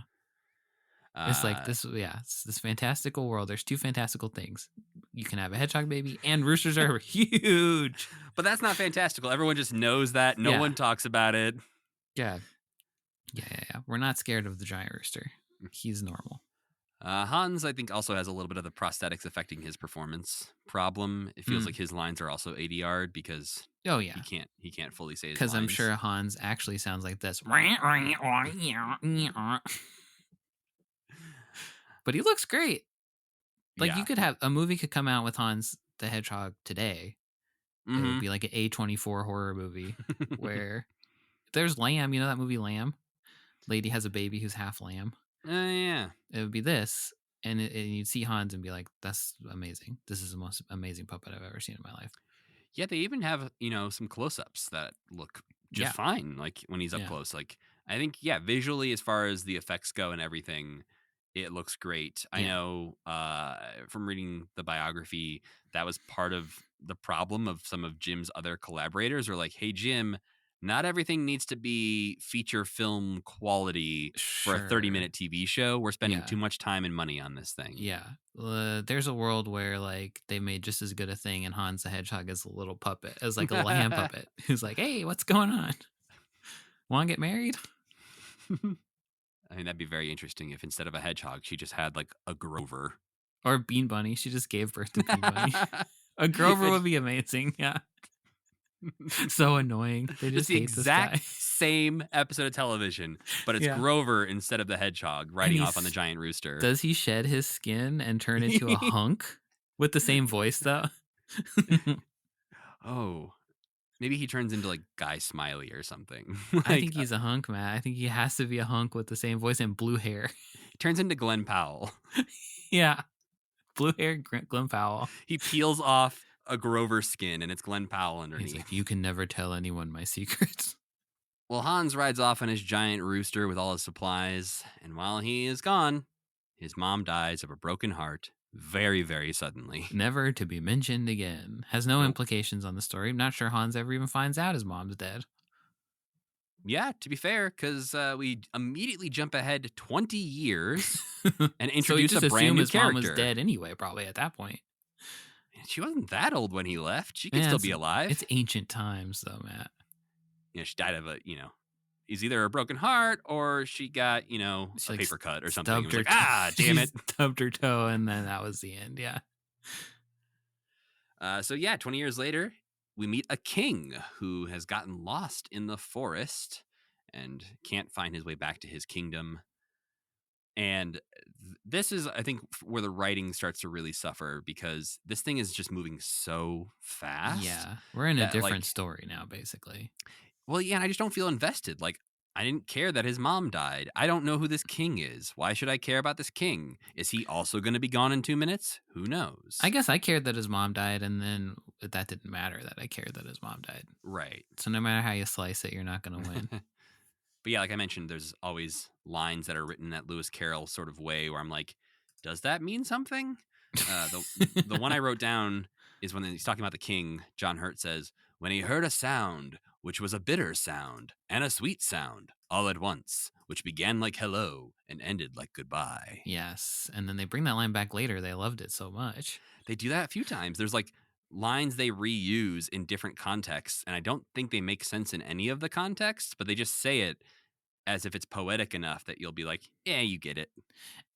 It's like Uh, this, yeah. It's this fantastical world. There's two fantastical things. You can have a hedgehog baby, and roosters are huge. but that's not fantastical. Everyone just knows that. No Yeah. one talks about it. Yeah. We're not scared of the giant rooster. He's normal. Hans, I think, also has a little bit of the prosthetics affecting his performance problem. It feels like his lines are also 80-yard because Oh yeah, he can't fully say his because I'm lines. sure Hans actually sounds like this. But he looks great. Like you could have a movie could come out with Hans the Hedgehog today. It would be like an A24 horror movie where there's Lamb. You know that movie Lamb? Lady has a baby who's half lamb. Yeah. It would be this, and you'd see Hans and be like, "That's amazing. This is the most amazing puppet I've ever seen in my life." Yeah, they even have, some close-ups that look just fine, like, when he's up close. Like, I think, visually, as far as the effects go and everything, it looks great. I know from reading the biography, that was part of the problem of some of Jim's other collaborators were like, hey, Jim, not everything needs to be feature film quality for a 30-minute TV show. We're spending too much time and money on this thing. Yeah. There's a world where like they made just as good a thing, and Hans the Hedgehog is a little puppet, as like a little hand puppet who's like, "Hey, what's going on? Want to get married?" I mean, that'd be very interesting if instead of a hedgehog, she just had like a Grover or Bean Bunny. She just gave birth to Bean Bunny. A Grover would be amazing. Yeah. So annoying. They just the hate exact this guy. same episode of television, but it's Grover instead of the hedgehog riding off on the giant rooster. Does he shed his skin and turn into a hunk with the same voice though? Oh, maybe he turns into like Guy Smiley or something. I think he's a hunk, man. I think he has to be a hunk with the same voice and blue hair. He turns into Glenn Powell. Yeah. Blue hair Glenn Powell. He peels off a Grover skin and it's Glenn Powell underneath. He's like, you can never tell anyone my secrets. Well, Hans rides off on his giant rooster with all his supplies, and while he is gone, his mom dies of a broken heart very, very suddenly. Never to be mentioned again. Has no implications on the story. I'm not sure Hans ever even finds out his mom's dead. Yeah, to be fair, because we immediately jump ahead 20 years and introduce a brand new his character. Mom was dead anyway, probably at that point. She wasn't that old when he left. She could still be alive. It's ancient times, though, Matt. She died of it's either a broken heart or she got, a paper cut or something. It was like, damn it. Stubbed her toe, and then that was the end, yeah. 20 years later, we meet a king who has gotten lost in the forest and can't find his way back to his kingdom. And this is, I think, where the writing starts to really suffer because this thing is just moving so fast. Yeah, we're in a different story now, basically. Well, yeah, and I just don't feel invested. Like, I didn't care that his mom died. I don't know who this king is. Why should I care about this king? Is he also going to be gone in 2 minutes? Who knows? I guess I cared that his mom died, and then that didn't matter that I cared that his mom died. Right. So no matter how you slice it, you're not going to win. But yeah, like I mentioned, there's always lines that are written that Lewis Carroll sort of way where I'm like, does that mean something? The one I wrote down is when he's talking about the king, John Hurt says, when he heard a sound, which was a bitter sound and a sweet sound all at once, which began like hello and ended like goodbye. Yes. And then they bring that line back later. They loved it so much. They do that a few times. There's like lines they reuse in different contexts, and I don't think they make sense in any of the contexts, but they just say it as if it's poetic enough that you'll be like, yeah, you get it.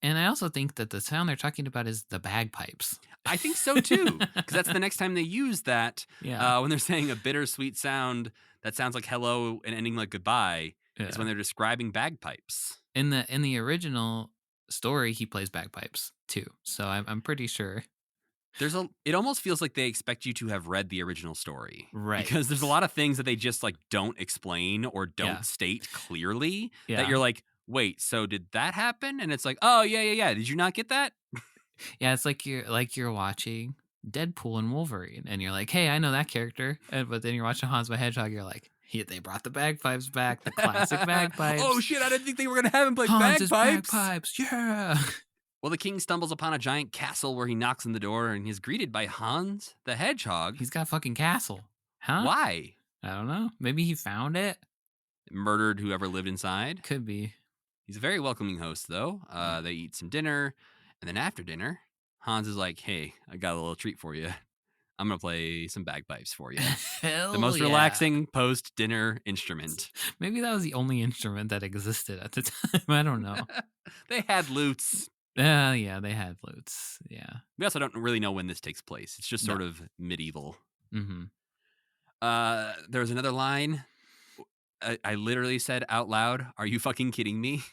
And I also think that the sound they're talking about is the bagpipes. I think so too, because that's the next time they use that. Yeah. When they're saying a bittersweet sound that sounds like hello and ending like goodbye is when they're describing bagpipes. In the original story, he plays bagpipes too, so I'm pretty sure. It almost feels like they expect you to have read the original story. Right. Because there's a lot of things that they just like don't explain or don't state clearly that you're like, wait, so did that happen? And it's like, oh yeah. Did you not get that? Yeah, it's like you're watching Deadpool and Wolverine, and you're like, hey, I know that character. But then you're watching Hans My Hedgehog, you're like, They brought the bagpipes back, the classic bagpipes. Oh shit, I didn't think they were going to have him play Hans's bagpipes. bagpipes, yeah. Well, the king stumbles upon a giant castle where he knocks on the door and he's greeted by Hans the Hedgehog. He's got a fucking castle. Huh? Why? I don't know. Maybe he found it? Murdered whoever lived inside. Could be. He's a very welcoming host, though. They eat some dinner, and then after dinner, Hans is like, hey, I got a little treat for you. I'm going to play some bagpipes for you. Hell The most yeah. relaxing post-dinner instrument. Maybe that was the only instrument that existed at the time. I don't know. They had lutes. Yeah, they had flutes. Yeah. We also don't really know when this takes place. It's just sort of medieval. Mm-hmm. There was another line. I literally said out loud, "Are you fucking kidding me?"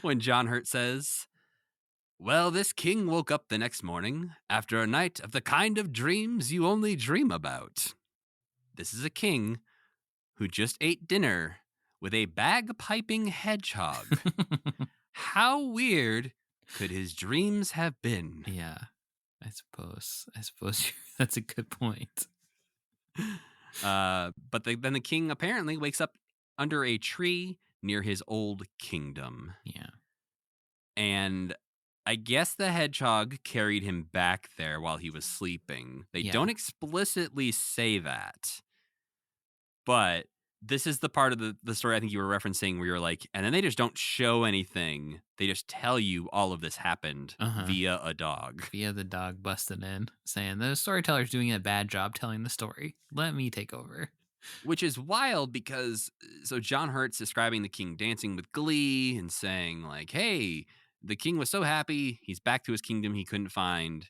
When John Hurt says, well, this king woke up the next morning after a night of the kind of dreams you only dream about. This is a king who just ate dinner with a bagpiping hedgehog. How weird could his dreams have been? Yeah, I suppose that's a good point. But then the king apparently wakes up under a tree near his old kingdom. Yeah. And I guess the hedgehog carried him back there while he was sleeping. They don't explicitly say that. But this is the part of the story I think you were referencing where you're like, and then they just don't show anything. They just tell you all of this happened via a dog. Via the dog busting in, saying, the storyteller's doing a bad job telling the story. Let me take over. Which is wild because, so John Hurt's describing the king dancing with glee and saying like, hey, the king was so happy. He's back to his kingdom he couldn't find.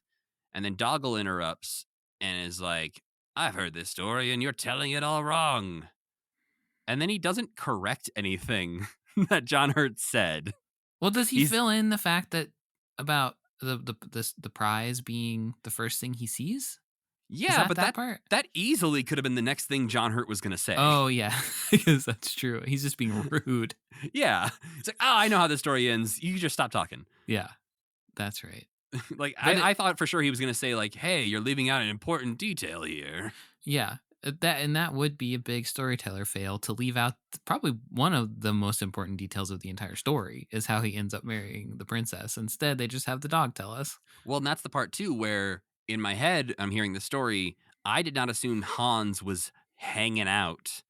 And then Doggle interrupts and is like, I've heard this story and you're telling it all wrong. And then he doesn't correct anything that John Hurt said. Well, does he fill in the fact that about the prize being the first thing he sees? Yeah, but that easily could have been the next thing John Hurt was going to say. Oh, yeah, because that's true. He's just being rude. Yeah. It's like, I know how this story ends. You just stop talking. Yeah, that's right. Like, I thought for sure he was going to say, like, hey, you're leaving out an important detail here. Yeah, that would be a big storyteller fail, to leave out probably one of the most important details of the entire story is how he ends up marrying the princess. Instead, they just have the dog tell us. Well, and that's the part, too, where in my head, I'm hearing the story. I did not assume Hans was hanging out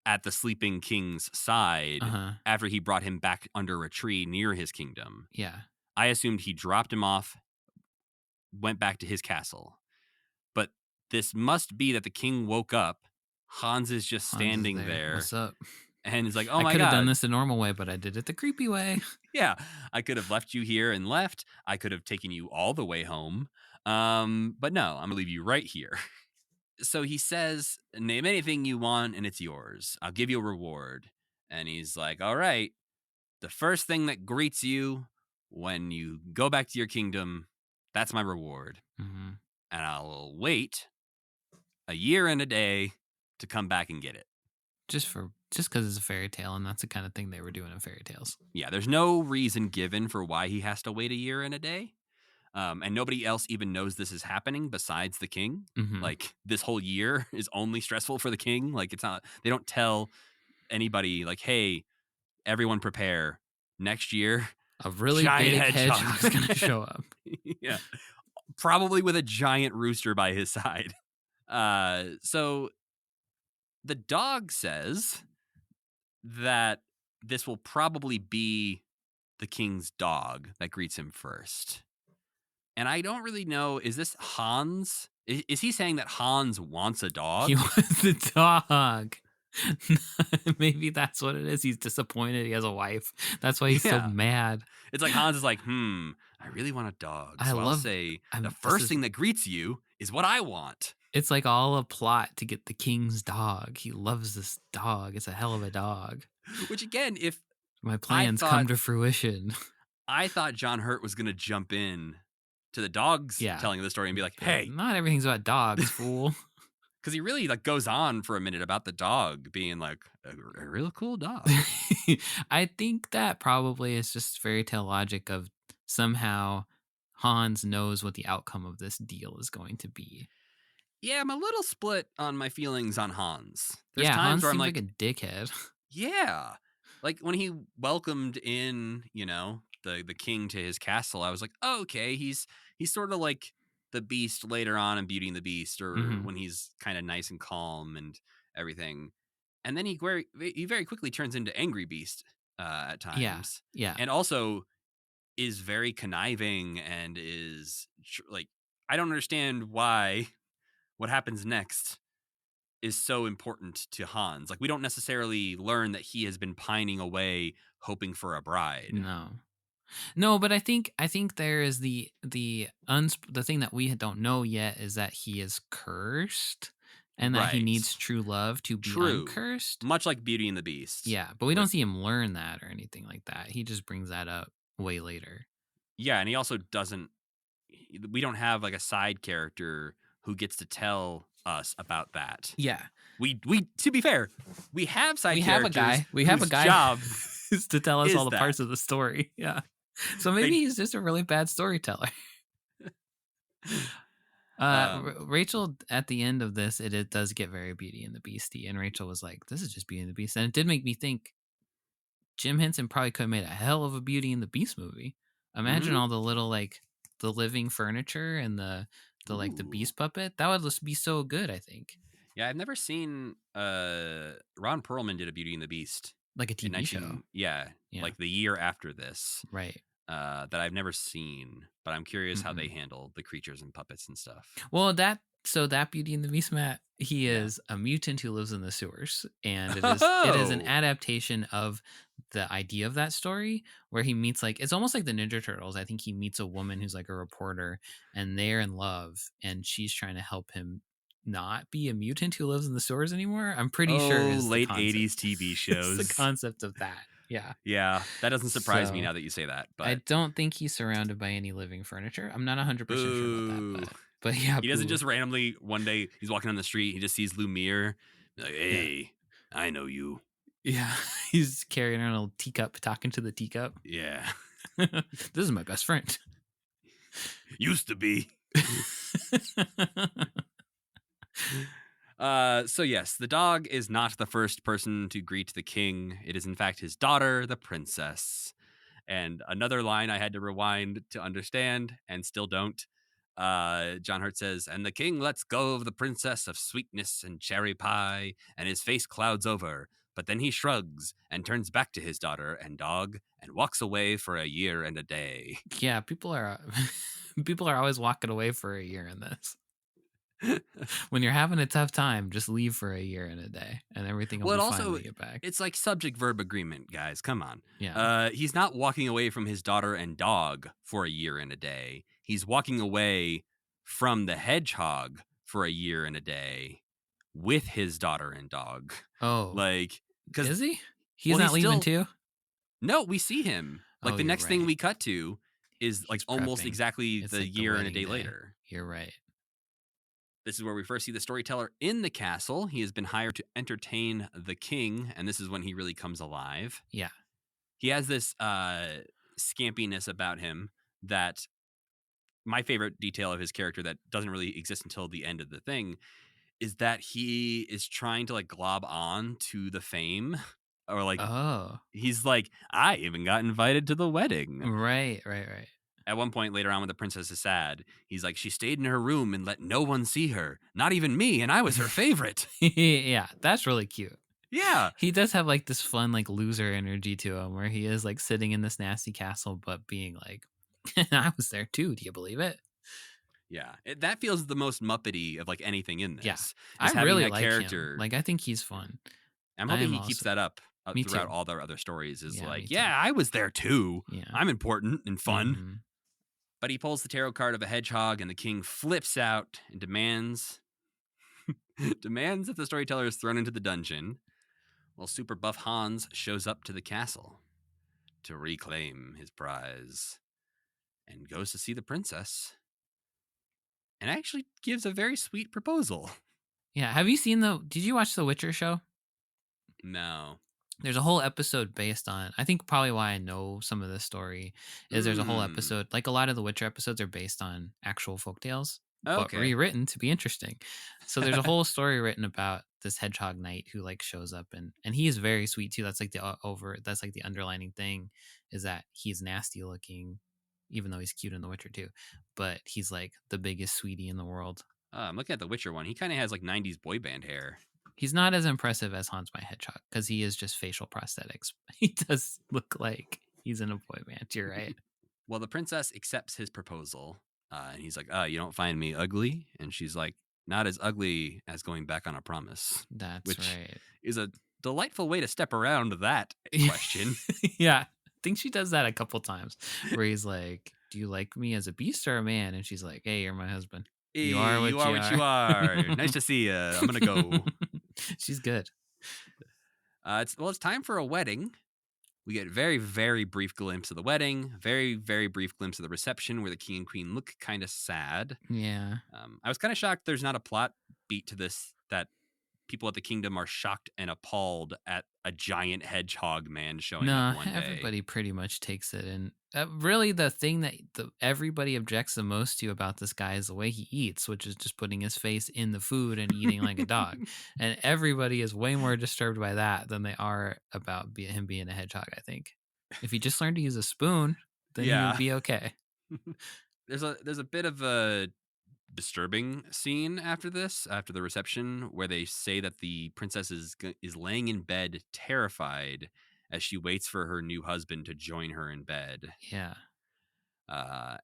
at the sleeping king's side after he brought him back under a tree near his kingdom. Yeah. I assumed he dropped him off, went back to his castle. But this must be that the king woke up. Hans is just standing there. What's up? And he's like, oh my God. I could have done this the normal way, but I did it the creepy way. Yeah. I could have left you here and left. I could have taken you all the way home. But no, I'm going to leave you right here. So he says, name anything you want and it's yours. I'll give you a reward. And he's like, all right, the first thing that greets you when you go back to your kingdom, that's my reward. Mm-hmm. And I'll wait a year and a day to come back and get it. Just because it's a fairy tale, and that's the kind of thing they were doing in fairy tales. Yeah, there's no reason given for why he has to wait a year and a day. And nobody else even knows this is happening besides the king. Mm-hmm. Like, this whole year is only stressful for the king. Like, it's not, they don't tell anybody, like, hey, everyone prepare. Next year, a really big hedgehog is going to show up. Yeah. Probably with a giant rooster by his side. So the dog says that this will probably be the king's dog that greets him first. And I don't really know, is this Hans? Is he saying that Hans wants a dog? He wants the dog. Maybe that's what it is. He's disappointed he has a wife. That's why he's so mad. It's like Hans is like, I really want a dog. So I'll say the first thing that greets you is what I want. It's like all a plot to get the king's dog. He loves this dog. It's a hell of a dog. Which again, if my plans come to fruition. I thought John Hurt was going to jump in to the dogs telling the story and be like, hey. Not everything's about dogs, fool. Because he really like goes on for a minute about the dog being like a real cool dog. I think that probably is just fairy tale logic of somehow Hans knows what the outcome of this deal is going to be. Yeah, I'm a little split on my feelings on Hans. There's Yeah, times Hans where I'm seems like like, a dickhead. yeah. Like when he welcomed in, the king to his castle, I was like, oh, okay, he's sort of like the Beast later on in Beauty and the Beast, or Hmm. when he's kind of nice and calm and everything. And then he very quickly turns into Angry Beast at Yeah, times, yeah. and also is very conniving and like, I don't understand why what happens next is so important to Hans. Like, we don't necessarily learn that he has been pining away hoping for a bride. No. No, but I think there is the thing that we don't know yet is that he is cursed and that he Right. needs true love to be True. uncursed. Much like Beauty and the Beast. Yeah, but we don't With see him learn that or anything like that. He just brings that up way later. Yeah, and he also doesn't we don't have like a side character who gets to tell us about that. Yeah. We to be fair, we have side We have a characters guy. We have a whose guy job who's to tell us all is the that. parts of the story. Yeah. So maybe They he's just a really bad storyteller. Rachel at the end of this, it does get very Beauty and the Beastie, and Rachel was like, "This is just Beauty and the Beast," and it did make me think Jim Henson probably could have made a hell of a Beauty and the Beast movie. Imagine Mhm. all the little like the living furniture and the like the Ooh. beast puppet. That would just be so good. I think Yeah, I've never seen Ron Perlman did a Beauty and the Beast like a in TV show. yeah, Yeah. like the year after this. Right. That I've never seen, but I'm curious how they Mm-mm. handle the creatures and puppets and stuff. Well, that Beauty and the Beast, Matt, he Yeah. is a mutant who lives in the sewers, and it is an Oh! adaptation of the idea of that story where he meets like it's almost like the Ninja Turtles. I think he meets a woman who's like a reporter, and they're in love, and she's trying to help him not be a mutant who lives in the sewers anymore. I'm pretty sure Oh, is the late concept. 80s TV It's the shows. concept of that. Yeah. Yeah, that doesn't surprise me So now that you say that, I but don't think he's surrounded by any living furniture. I'm not 100% sure about that, boo. but yeah, He doesn't boo. just randomly one day he's walking on the street, he just sees Lumiere, like, Yeah. hey, I know you. Yeah, he's carrying around a little teacup, talking to the teacup. Yeah. This is my best friend. Used to be. So yes, the dog is not the first person to greet the king. It is in fact his daughter, the princess. And another line I had to rewind to understand and still don't. John Hurt says, and the king lets go of the princess of sweetness and cherry pie, and his face clouds over. But then he shrugs and turns back to his daughter and dog and walks away for a year and a day. Yeah, people are always walking away for a year in this. When you're having a tough time, just leave for a year and a day, and everything will Well, be it fine also when you get back. it's like subject verb agreement, guys. Come on. Yeah. He's not walking away from his daughter and dog for a year and a day. He's walking away from the hedgehog for a year and a day with his daughter and dog. Oh, Like, because is he? He's not leaving too. No, we see him. Like Oh, the you're next thing right. we cut to is like He's almost prepping. exactly It's the like the year and a wedding day day. later. You're right. This is where we first see the storyteller in the castle. He has been hired to entertain the king, and this is when he really comes alive. Yeah. He has this scampiness about him that my favorite detail of his character that doesn't really exist until the end of the thing is that he is trying to like glob on to the fame, or like Oh, he's like, I even got invited to the wedding. right. At one point later on when the princess is sad, he's like, she stayed in her room and let no one see her, not even me, and I was her favorite. Yeah, that's really cute. Yeah. He does have like this fun like loser energy to him where he is like sitting in this nasty castle but being like, I was there too, do you believe it? Yeah. That feels the most Muppety of like anything in this. Yeah. Is I having really that like character. him. Like I think he's fun. I'm I hoping am he keeps also- that up Me throughout too. all their other stories. Is Yeah, me like, too. yeah, I was there too. Yeah. I'm important and fun. Mhm. But he pulls the tarot card of a hedgehog, and the king flips out and demands that the storyteller is thrown into the dungeon, while super buff Hans shows up to the castle to reclaim his prize and goes to see the princess and actually gives a very sweet proposal. Yeah. Have you seen did you watch the Witcher show? No. There's a whole episode based on, I think probably why I know some of this story is there's a whole episode, like a lot of the Witcher episodes are based on actual folktales. but Okay. rewritten to be interesting. So there's a whole story written about this hedgehog knight who like shows up, and he is very sweet too. That's like that's like the underlining thing, is that he's nasty looking, even though he's cute in The Witcher too. But he's like the biggest sweetie in the world. I'm looking at the Witcher one. He kind of has like 90s boy band hair. He's not as impressive as Hans My Hedgehog because he is just facial prosthetics. He does look like he's in a boy band. You're right. Well, the princess accepts his proposal, and he's like, you don't find me ugly? And she's like, not as ugly as going back on a promise. That's which right. is a delightful way to step around that question. Yeah. I think she does that a couple times where he's like, do you like me as a beast or a man? And she's like, hey, you're my husband. Hey, You are what you are. Nice to see you. I'm going to go. She's good. It's time for a wedding. We get very, very brief glimpse of the wedding, very, very brief glimpse of the reception where the king and queen look kind of sad. Yeah. I was kind of shocked there's not a plot beat to this, that people at the kingdom are shocked and appalled at a giant hedgehog man showing up one day. Everybody pretty much takes it. And really the thing that everybody objects the most to about this guy is the way he eats, which is just putting his face in the food and eating like a dog. And everybody is way more disturbed by that than they are about him being a hedgehog, I think. If he just learned to use a spoon, then he would be okay. There's a bit of a disturbing scene after the reception, where they say that the princess is laying in bed terrified as she waits for her new husband to join her in bed. Yeah.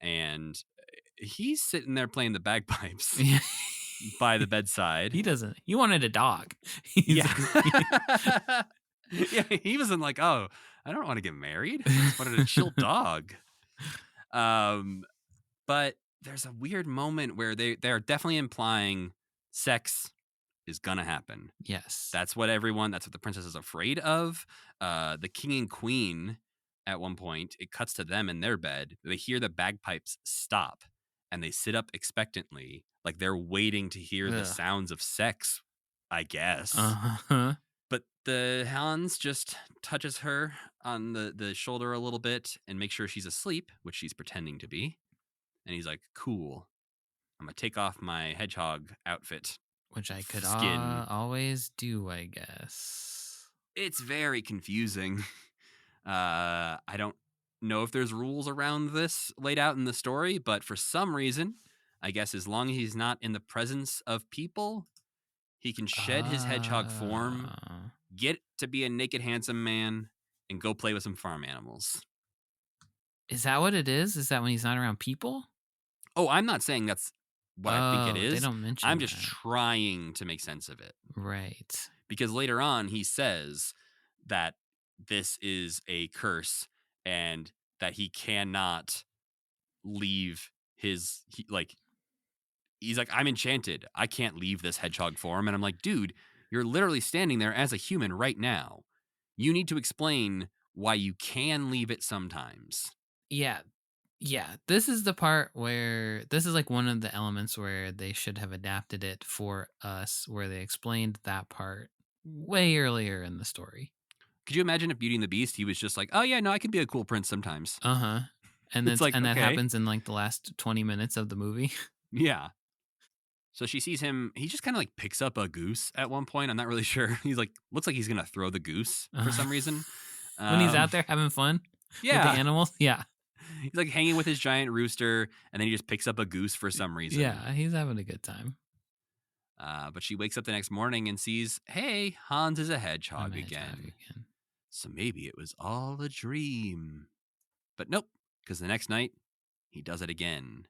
And he's sitting there playing the bagpipes by the bedside. He wanted a dog. Yeah. Yeah, he wasn't like, oh, I don't want to get married. I just wanted a chill dog. But there's a weird moment where they're definitely implying sex is gonna happen. Yes. That's what the princess is afraid of. The king and queen, at one point, it cuts to them in their bed. They hear the bagpipes stop and they sit up expectantly, like they're waiting to hear the sounds of sex, I guess. Uh-huh. But the Hans just touches her on the shoulder a little bit and makes sure she's asleep, which she's pretending to be. And he's like, cool, I'm going to take off my hedgehog outfit. Which I could skin. Always do, I guess. It's very confusing. I don't know if there's rules around this laid out in the story, but for some reason, I guess as long as he's not in the presence of people, he can shed his hedgehog form, get to be a naked, handsome man, and go play with some farm animals. Is that what it is? Is that when he's not around people? Oh, I'm not saying that's what I think it is. They don't mention I'm just that. trying to make sense of it. Right. Because later on, he says that this is a curse and that he cannot leave he's like, I'm enchanted. I can't leave this hedgehog form. And I'm like, dude, you're literally standing there as a human right now. You need to explain why you can leave it sometimes. Yeah. This is the part where this is like one of the elements where they should have adapted it for us, where they explained that part way earlier in the story. Could you imagine if Beauty and the Beast, he was just like, oh yeah, no, I can be a cool prince sometimes. Uh-huh. And it's like, and that okay. happens in like the last 20 minutes of the movie. Yeah. So she sees him. He just kind of like picks up a goose at one point. I'm not really sure. He's like, looks like he's going to throw the goose for some reason. When he's out there having fun with the animals. Yeah. He's like hanging with his giant rooster, and then he just picks up a goose for some reason. Yeah, he's having a good time. But she wakes up the next morning and sees, hey, Hans is a hedgehog again. So maybe it was all a dream. But nope, because the next night, he does it again.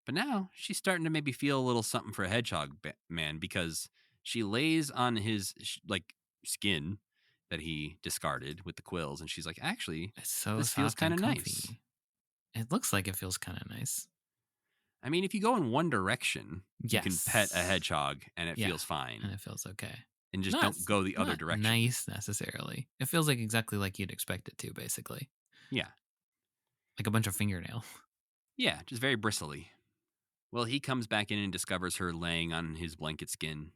But now she's starting to maybe feel a little something for a hedgehog man, because she lays on his skin that he discarded with the quills, and she's like, actually, this feels kind of nice. It looks like it feels kind of nice. I mean, if you go in one direction, you can pet a hedgehog and it feels fine. And it feels okay. And just don't go the other direction. Nice necessarily. It feels like exactly like you'd expect it to, basically. Yeah. Like a bunch of fingernail. Yeah, just very bristly. Well, he comes back in and discovers her laying on his blanket skin.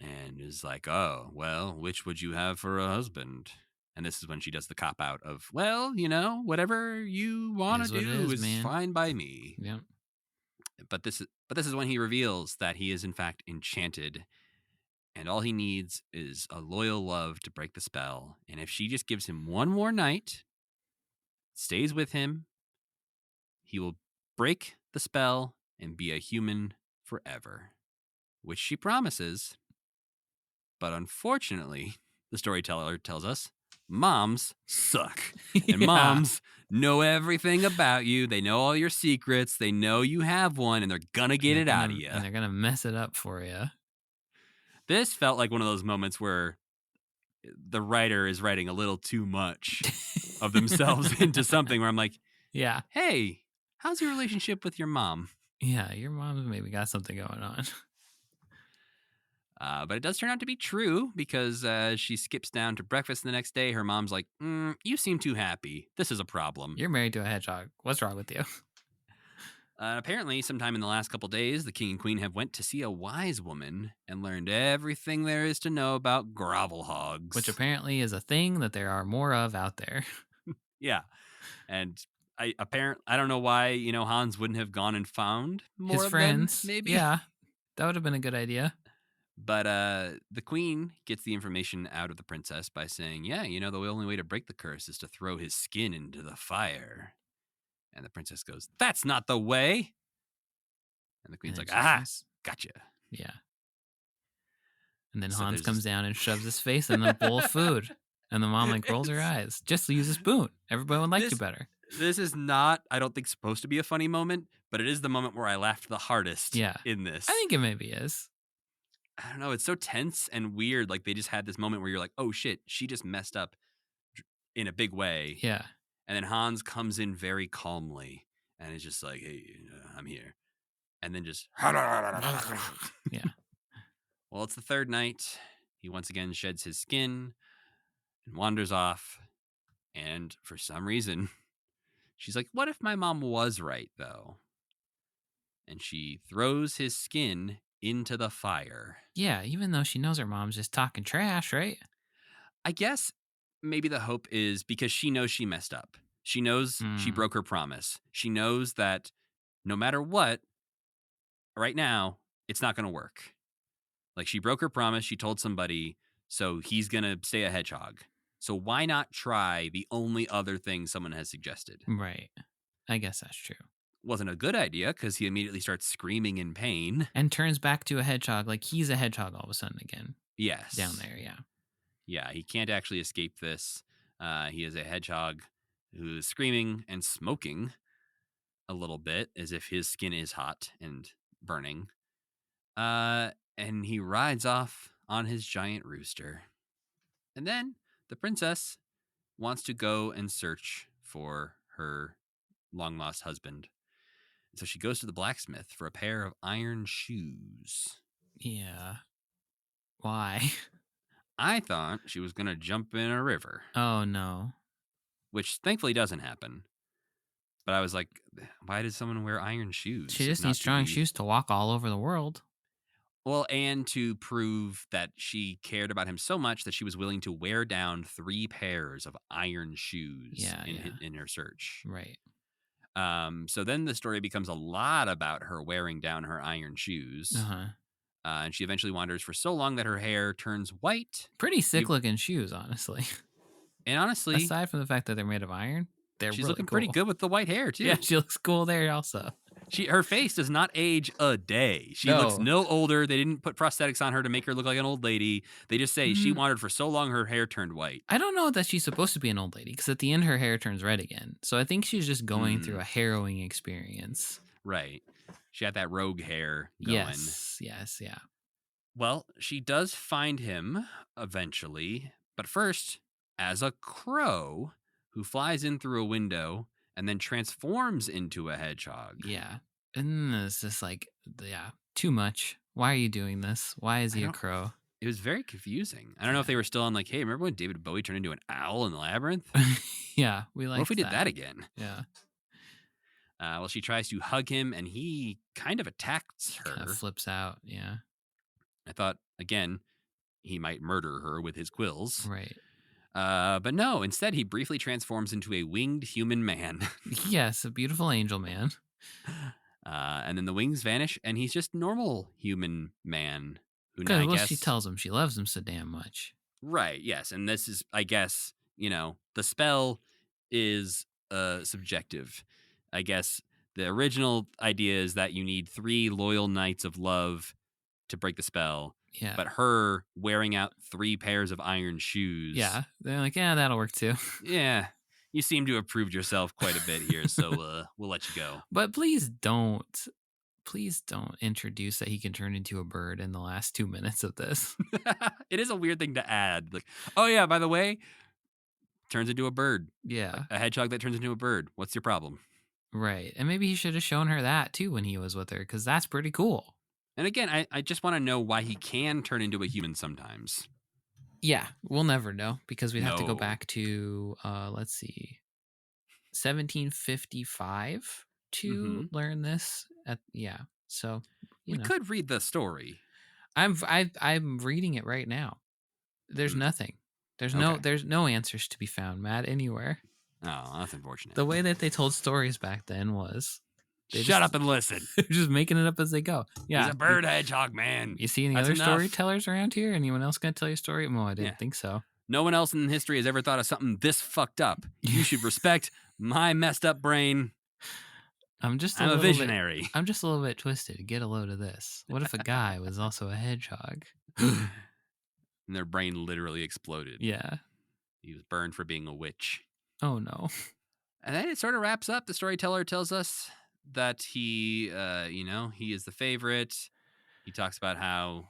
And is like, oh, well, which would you have for a husband? And this is when she does the cop-out of, well, whatever you want to do is fine by me. Yeah. But this is when he reveals that he is in fact enchanted, and all he needs is a loyal love to break the spell. And if she just gives him one more night, stays with him, he will break the spell and be a human forever, which she promises. But unfortunately, the storyteller tells us, moms suck. And Yeah. moms know everything about you. They know all your secrets. They know you have one, and they're gonna get it out of you. And they're gonna mess it up for you. This felt like one of those moments where the writer is writing a little too much of themselves into something where I'm like, Yeah. hey, how's your relationship with your mom? Yeah, your mom's maybe got something going on. But it does turn out to be true because she skips down to breakfast the next day. Her mom's like, you seem too happy. This is a problem. You're married to a hedgehog. What's wrong with you? Apparently, sometime in the last couple days, the king and queen have went to see a wise woman and learned everything there is to know about grovel hogs. Which apparently is a thing that there are more of out there. Yeah. And I don't know why, Hans wouldn't have gone and found more His of friends. them, maybe. Yeah. That would have been a good idea. But the queen gets the information out of the princess by saying, yeah, the only way to break the curse is to throw his skin into the fire. And the princess goes, that's not the way. And the queen's And like, then she says- gotcha. Yeah. And then So Hans there's comes down and shoves his face in the bowl of food. And the mom rolls her eyes. Just use a spoon. Everybody would like you better. This is not, I don't think, supposed to be a funny moment, but it is the moment where I laughed the hardest in this. I think it maybe is. I don't know. It's so tense and weird. Like they just had this moment where you're like, oh shit, she just messed up in a big way. Yeah. And then Hans comes in very calmly and is just like, hey, I'm here. And then just. Yeah. Well, it's the third night. He once again sheds his skin and wanders off. And for some reason, she's like, what if my mom was right, though? And she throws his skin into the fire. Yeah, even though she knows her mom's just talking trash, right? I guess maybe the hope is because she knows she messed up. She knows she broke her promise. She knows that no matter what, right now, it's not going to work. Like she broke her promise. She told somebody, so he's going to stay a hedgehog. So why not try the only other thing someone has suggested? Right. I guess that's true. Wasn't a good idea because he immediately starts screaming in pain. And turns back to a hedgehog, like he's a hedgehog all of a sudden again. Yes. Down there, yeah. Yeah, he can't actually escape this. He is a hedgehog who's screaming and smoking a little bit as if his skin is hot and burning. And he rides off on his giant rooster. And then the princess wants to go and search for her long-lost husband. So she goes to the blacksmith for a pair of iron shoes. Yeah. Why? I thought she was going to jump in a river. Oh, no. Which thankfully doesn't happen. But I was like, why does someone wear iron shoes? She just needs strong shoes to walk all over the world. Well, and to prove that she cared about him so much that she was willing to wear down 3 pairs of iron shoes in her search. Right. So then the story becomes a lot about her wearing down her iron shoes. Uh-huh. And she eventually wanders for so long that her hair turns white. Pretty sick-looking shoes, honestly. And honestly, aside from the fact that they're made of iron, she's really looking cool. Pretty good with the white hair, too. Yeah, she looks cool there also. Her face does not age a day. She looks no older. They didn't put prosthetics on her to make her look like an old lady. They just say she wandered for so long her hair turned white. I don't know that she's supposed to be an old lady because at the end her hair turns red again. So I think she's just going through a harrowing experience. Right. She had that rogue hair going. Yes, yeah. Well, she does find him eventually, but first as a crow who flies in through a window and then transforms into a hedgehog. Yeah. And it's just like, too much. Why are you doing this? Why is he a crow? It was very confusing. I don't know if they were still on like, hey, remember when David Bowie turned into an owl in the labyrinth? Yeah, we like that. What if we did that again? Yeah. Well, she tries to hug him and he kind of attacks her. Kind of flips out, yeah. I thought, again, he might murder her with his quills. Right. But no, instead he briefly transforms into a winged human man. Yes, a beautiful angel man. And then the wings vanish, and he's just normal human man who now, Good. I Well, she guess. tells him she loves him so damn much. Right, yes. And this is, I guess, the spell is subjective. I guess the original idea is that you need 3 loyal knights of love to break the spell. Yeah. But her wearing out 3 pairs of iron shoes. Yeah. They're like, yeah, that'll work too. Yeah. You seem to have proved yourself quite a bit here, so we'll let you go. But please don't introduce that he can turn into a bird in the last 2 minutes of this. It is a weird thing to add. Like, oh yeah, by the way, turns into a bird. Yeah. A hedgehog that turns into a bird. What's your problem? Right. And maybe he should have shown her that too when he was with her, because that's pretty cool. And again, I just want to know why he can turn into a human sometimes. Yeah, we'll never know because we'd have to go No. back to let's see, 1755 to learn this. So We could read the story. I'm reading it right now. There's nothing. There's no answers to be found, Matt, anywhere. Oh, that's unfortunate. The way that they told stories back then was shut up and listen. They're just making it up as they go. Yeah, He's a bird hedgehog man. You see any That's other enough. storytellers around here? Anyone else gonna tell you a story? Well, I didn't Yeah. think so. No one else in history has ever thought of something this fucked up. You should respect my messed up brain. I'm a visionary. I'm just a little bit twisted. Get a load of this. What if a guy was also a hedgehog? And their brain literally exploded. Yeah. He was burned for being a witch. Oh no. And then it sort of wraps up. The storyteller tells us that he is the favorite. He talks about how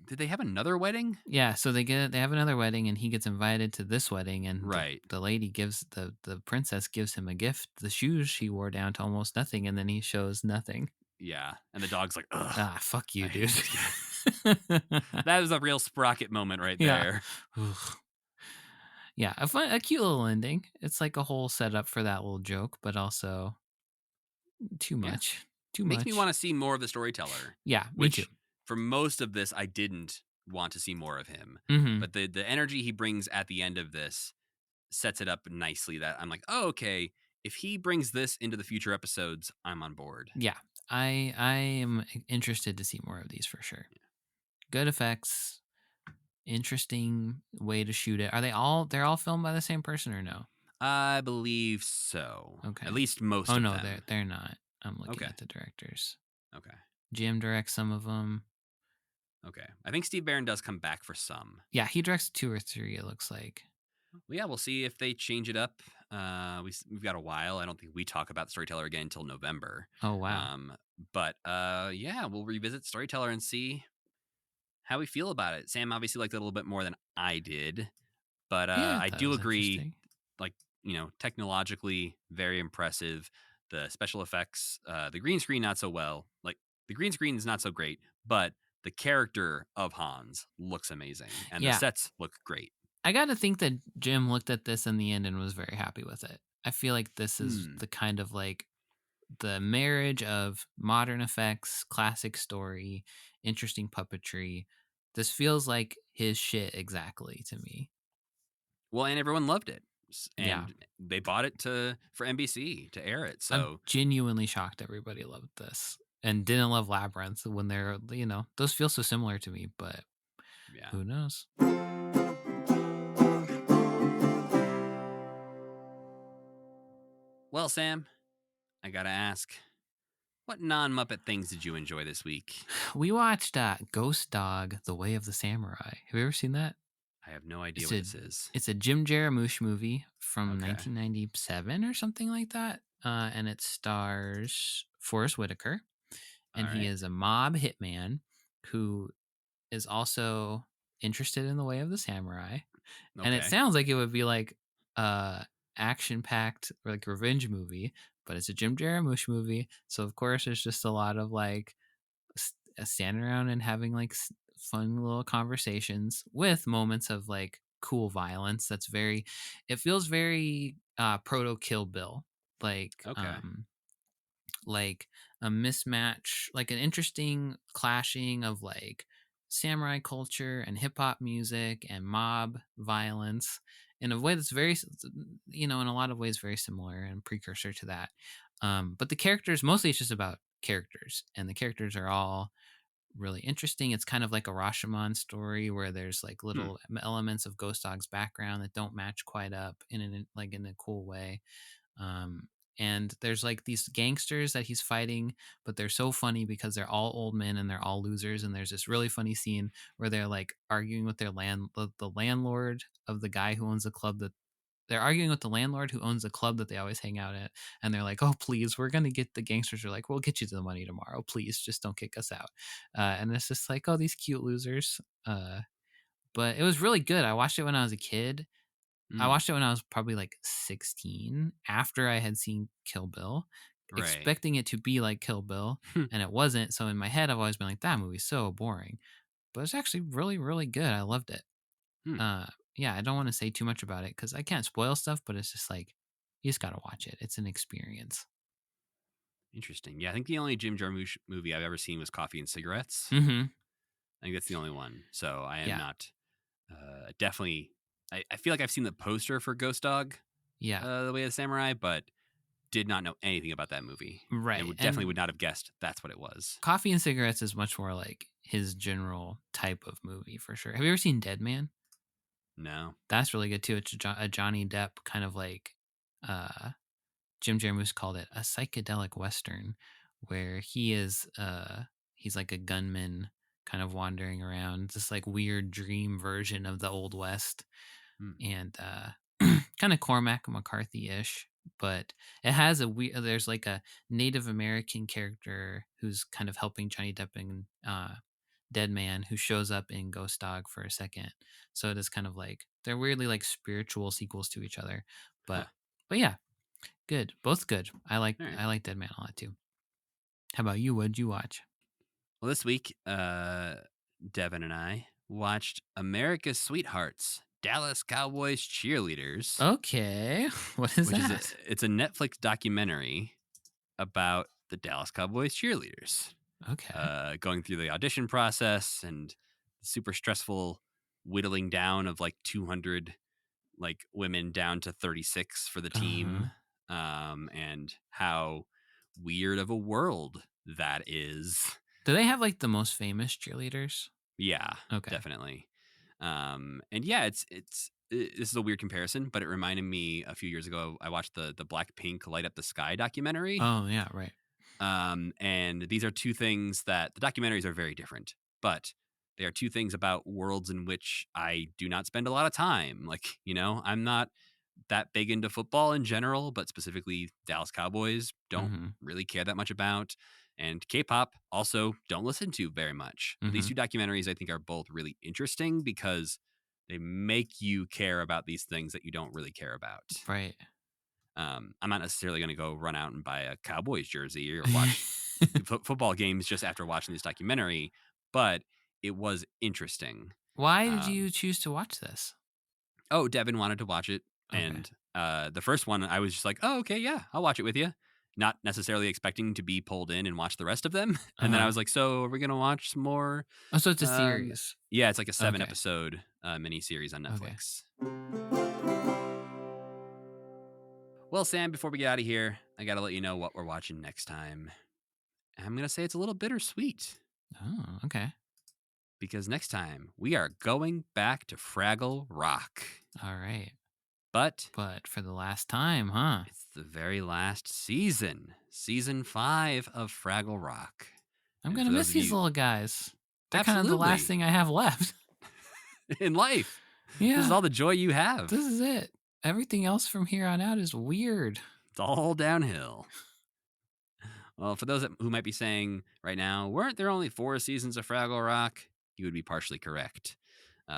did they have another wedding? Yeah, so they have another wedding, and he gets invited to this wedding, and Right. the lady gives the princess gives him a gift, the shoes she wore down to almost nothing, and then he shows nothing. Yeah, and the dog's like, ugh. Ah, fuck you, dude. That was a real sprocket moment right there. Yeah, a cute little ending. It's like a whole setup for that little joke, but also too much. Yeah. Too Makes much. me want to see more of the storyteller. Yeah, me too. For most of this, I didn't want to see more of him. Mm-hmm. But the energy he brings at the end of this sets it up nicely that I'm like, oh, okay, if he brings this into the future episodes, I'm on board. Yeah, I am interested to see more of these for sure. Yeah. Good effects, interesting way to shoot it. They're all filmed by the same person or no? I believe so. Okay. At least most of them. Oh, no, they're not. I'm looking at the directors. Okay. Jim directs some of them. Okay. I think Steve Barron does come back for some. Yeah, he directs 2 or 3, it looks like. Well, yeah, we'll see if they change it up. We've got a while. I don't think we talk about Storyteller again until November. Oh, wow. But yeah, we'll revisit Storyteller and see how we feel about it. Sam obviously liked it a little bit more than I did. But I do agree, like, technologically very impressive. The special effects, the green screen, not so well. Like, the green screen is not so great, but the character of Hans looks amazing, and the sets look great. I got to think that Jim looked at this in the end and was very happy with it. I feel like this is the kind of like the marriage of modern effects, classic story, interesting puppetry. This feels like his shit exactly to me. Well, and everyone loved it. And they bought it for NBC to air it. So I'm genuinely shocked everybody loved this and didn't love Labyrinth when they're, those feel so similar to me, but who knows? Well, Sam, I gotta ask, what non-Muppet things did you enjoy this week? We watched Ghost Dog, The Way of the Samurai. Have you ever seen that? I have no idea what this is. It's a Jim Jarmusch movie from 1997 or something like that. And it stars Forrest Whitaker. And he is a mob hitman who is also interested in The Way of the Samurai. Okay. And it sounds like it would be like action-packed, like revenge movie, but it's a Jim Jarmusch movie. So, of course, there's just a lot of like standing around and having like fun little conversations with moments of like cool violence. It feels very proto Kill Bill, like a mismatch, like an interesting clashing of like samurai culture and hip hop music and mob violence. in a way that's very, in a lot of ways very similar and precursor to that. But the characters, mostly it's just about characters, and the characters are all really interesting. It's kind of like a Rashomon story where there's like Hmm. little elements of Ghost Dog's background that don't match quite up in a cool way. Um, and there's like these gangsters that he's fighting, but they're so funny because they're all old men and they're all losers. And there's this really funny scene where they're like arguing with the landlord of the guy who owns the club that they're arguing with the landlord who owns the club that they always hang out at. And they're like, "Oh, please, we're going to get," the gangsters are like, "We'll get you the money tomorrow. Please, just don't kick us out." And it's just like, oh, these cute losers. But it was really good. I watched it when I was a kid. I Mm. watched it when I was probably like 16 after I had seen Kill Bill, Right. expecting it to be like Kill Bill, and it wasn't. So in my head, I've always been like, that movie's so boring. But it's actually really, really good. I loved it. Hmm. Yeah, I don't want to say too much about it because I can't spoil stuff, but it's just like, you just got to watch it. It's an experience. Interesting. Yeah, I think the only Jim Jarmusch movie I've ever seen was Coffee and Cigarettes. Mm-hmm. I think that's the only one. So I am Yeah. not definitely. I feel like I've seen the poster for Ghost Dog, Yeah. The Way of the Samurai, but did not know anything about that movie. Right. And definitely would not have guessed that's what it was. Coffee and Cigarettes is much more like his general type of movie for sure. Have you ever seen Dead Man? No. That's really good too. It's a Johnny Depp kind of like, uh, Jim Jarmusch called it a psychedelic western, where he's like a gunman kind of wandering around this like weird dream version of the old west, Hmm. and kind of Cormac McCarthy-ish, but it has there's like a Native American character who's kind of helping Johnny Depp and Dead Man, who shows up in Ghost Dog for a second. So it is kind of like they're weirdly like spiritual sequels to each other. Huh. But yeah, good. Both good. All right. I like Dead Man a lot too. How about you? What'd you watch? Well, this week, Devin and I watched America's Sweethearts, Dallas Cowboys Cheerleaders. Okay. What is which that? It's a Netflix documentary about the Dallas Cowboys cheerleaders. Okay. Going through the audition process and super stressful whittling down of like 200 like women down to 36 for the team, and how weird of a world that is. Do they have like the most famous cheerleaders? Yeah, Okay. definitely. And yeah, this is a weird comparison, but it reminded me a few years ago I watched the Blackpink Light Up the Sky documentary. Oh yeah, right. And these are two things that the documentaries are very different, but they are two things about worlds in which I do not spend a lot of time. Like, I'm not that big into football in general, but specifically Dallas Cowboys don't really care that much about. And K-pop also don't listen to very much. But these two documentaries I think are both really interesting because they make you care about these things that you don't really care about. Right. I'm not necessarily going to go run out and buy a Cowboys jersey or watch football games just after watching this documentary, but it was interesting. Why did you choose to watch this? Oh, Devin wanted to watch it. Okay. And the first one, I was just like, oh, okay, yeah, I'll watch it with you. Not necessarily expecting to be pulled in and watch the rest of them. And then I was like, so are we going to watch some more? Oh, so it's a series. Yeah, it's like a 7-episode miniseries on Netflix. Well, Sam, before we get out of here, I got to let you know what we're watching next time. I'm going to say it's a little bittersweet. Oh, okay. Because next time we are going back to Fraggle Rock. All right. But for the last time, huh? It's the very last season. Season 5 of Fraggle Rock. I'm going to miss these little guys. They're kind of the last thing I have left. In life. Yeah. This is all the joy you have. This is it. Everything else from here on out is weird. It's all downhill. Well, for those who might be saying right now, weren't there only 4 seasons of Fraggle Rock? You would be partially correct.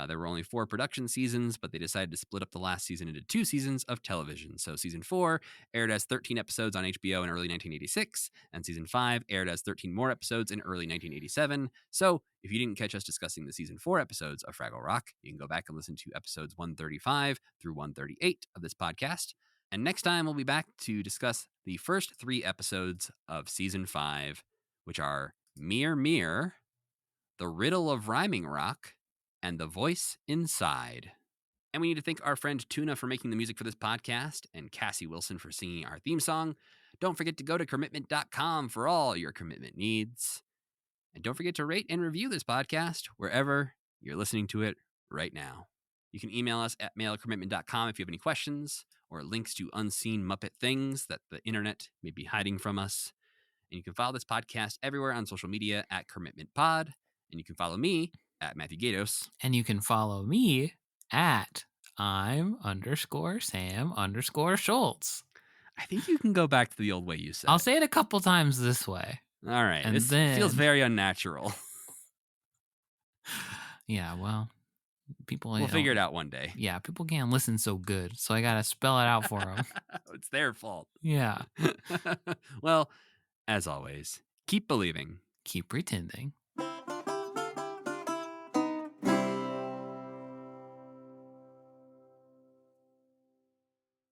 There were only 4 production seasons, but they decided to split up the last season into 2 seasons of television. So season 4 aired as 13 episodes on HBO in early 1986, and season 5 aired as 13 more episodes in early 1987. So if you didn't catch us discussing the season 4 episodes of Fraggle Rock, you can go back and listen to episodes 135 through 138 of this podcast. And next time we'll be back to discuss the first 3 episodes of season 5, which are Mere Mere, The Riddle of Rhyming Rock, and The Voice Inside. And we need to thank our friend Tuna for making the music for this podcast and Cassie Wilson for singing our theme song. Don't forget to go to commitment.com for all your commitment needs. And don't forget to rate and review this podcast wherever you're listening to it right now. You can email us at mail@commitment.com if you have any questions or links to unseen Muppet things that the internet may be hiding from us. And you can follow this podcast everywhere on social media at CommitmentPod. And you can follow me at Matthew Gatos. And you can follow me at I'm_Sam_Schultz. I think you can go back to the old way you said. I'll say it a couple times this way. All right. And This then feels very unnatural. Yeah, well, people We'll figure it out one day. Yeah, people can't listen so good, so I gotta spell it out for them. It's their fault. Yeah. Well, as always, keep believing. Keep pretending.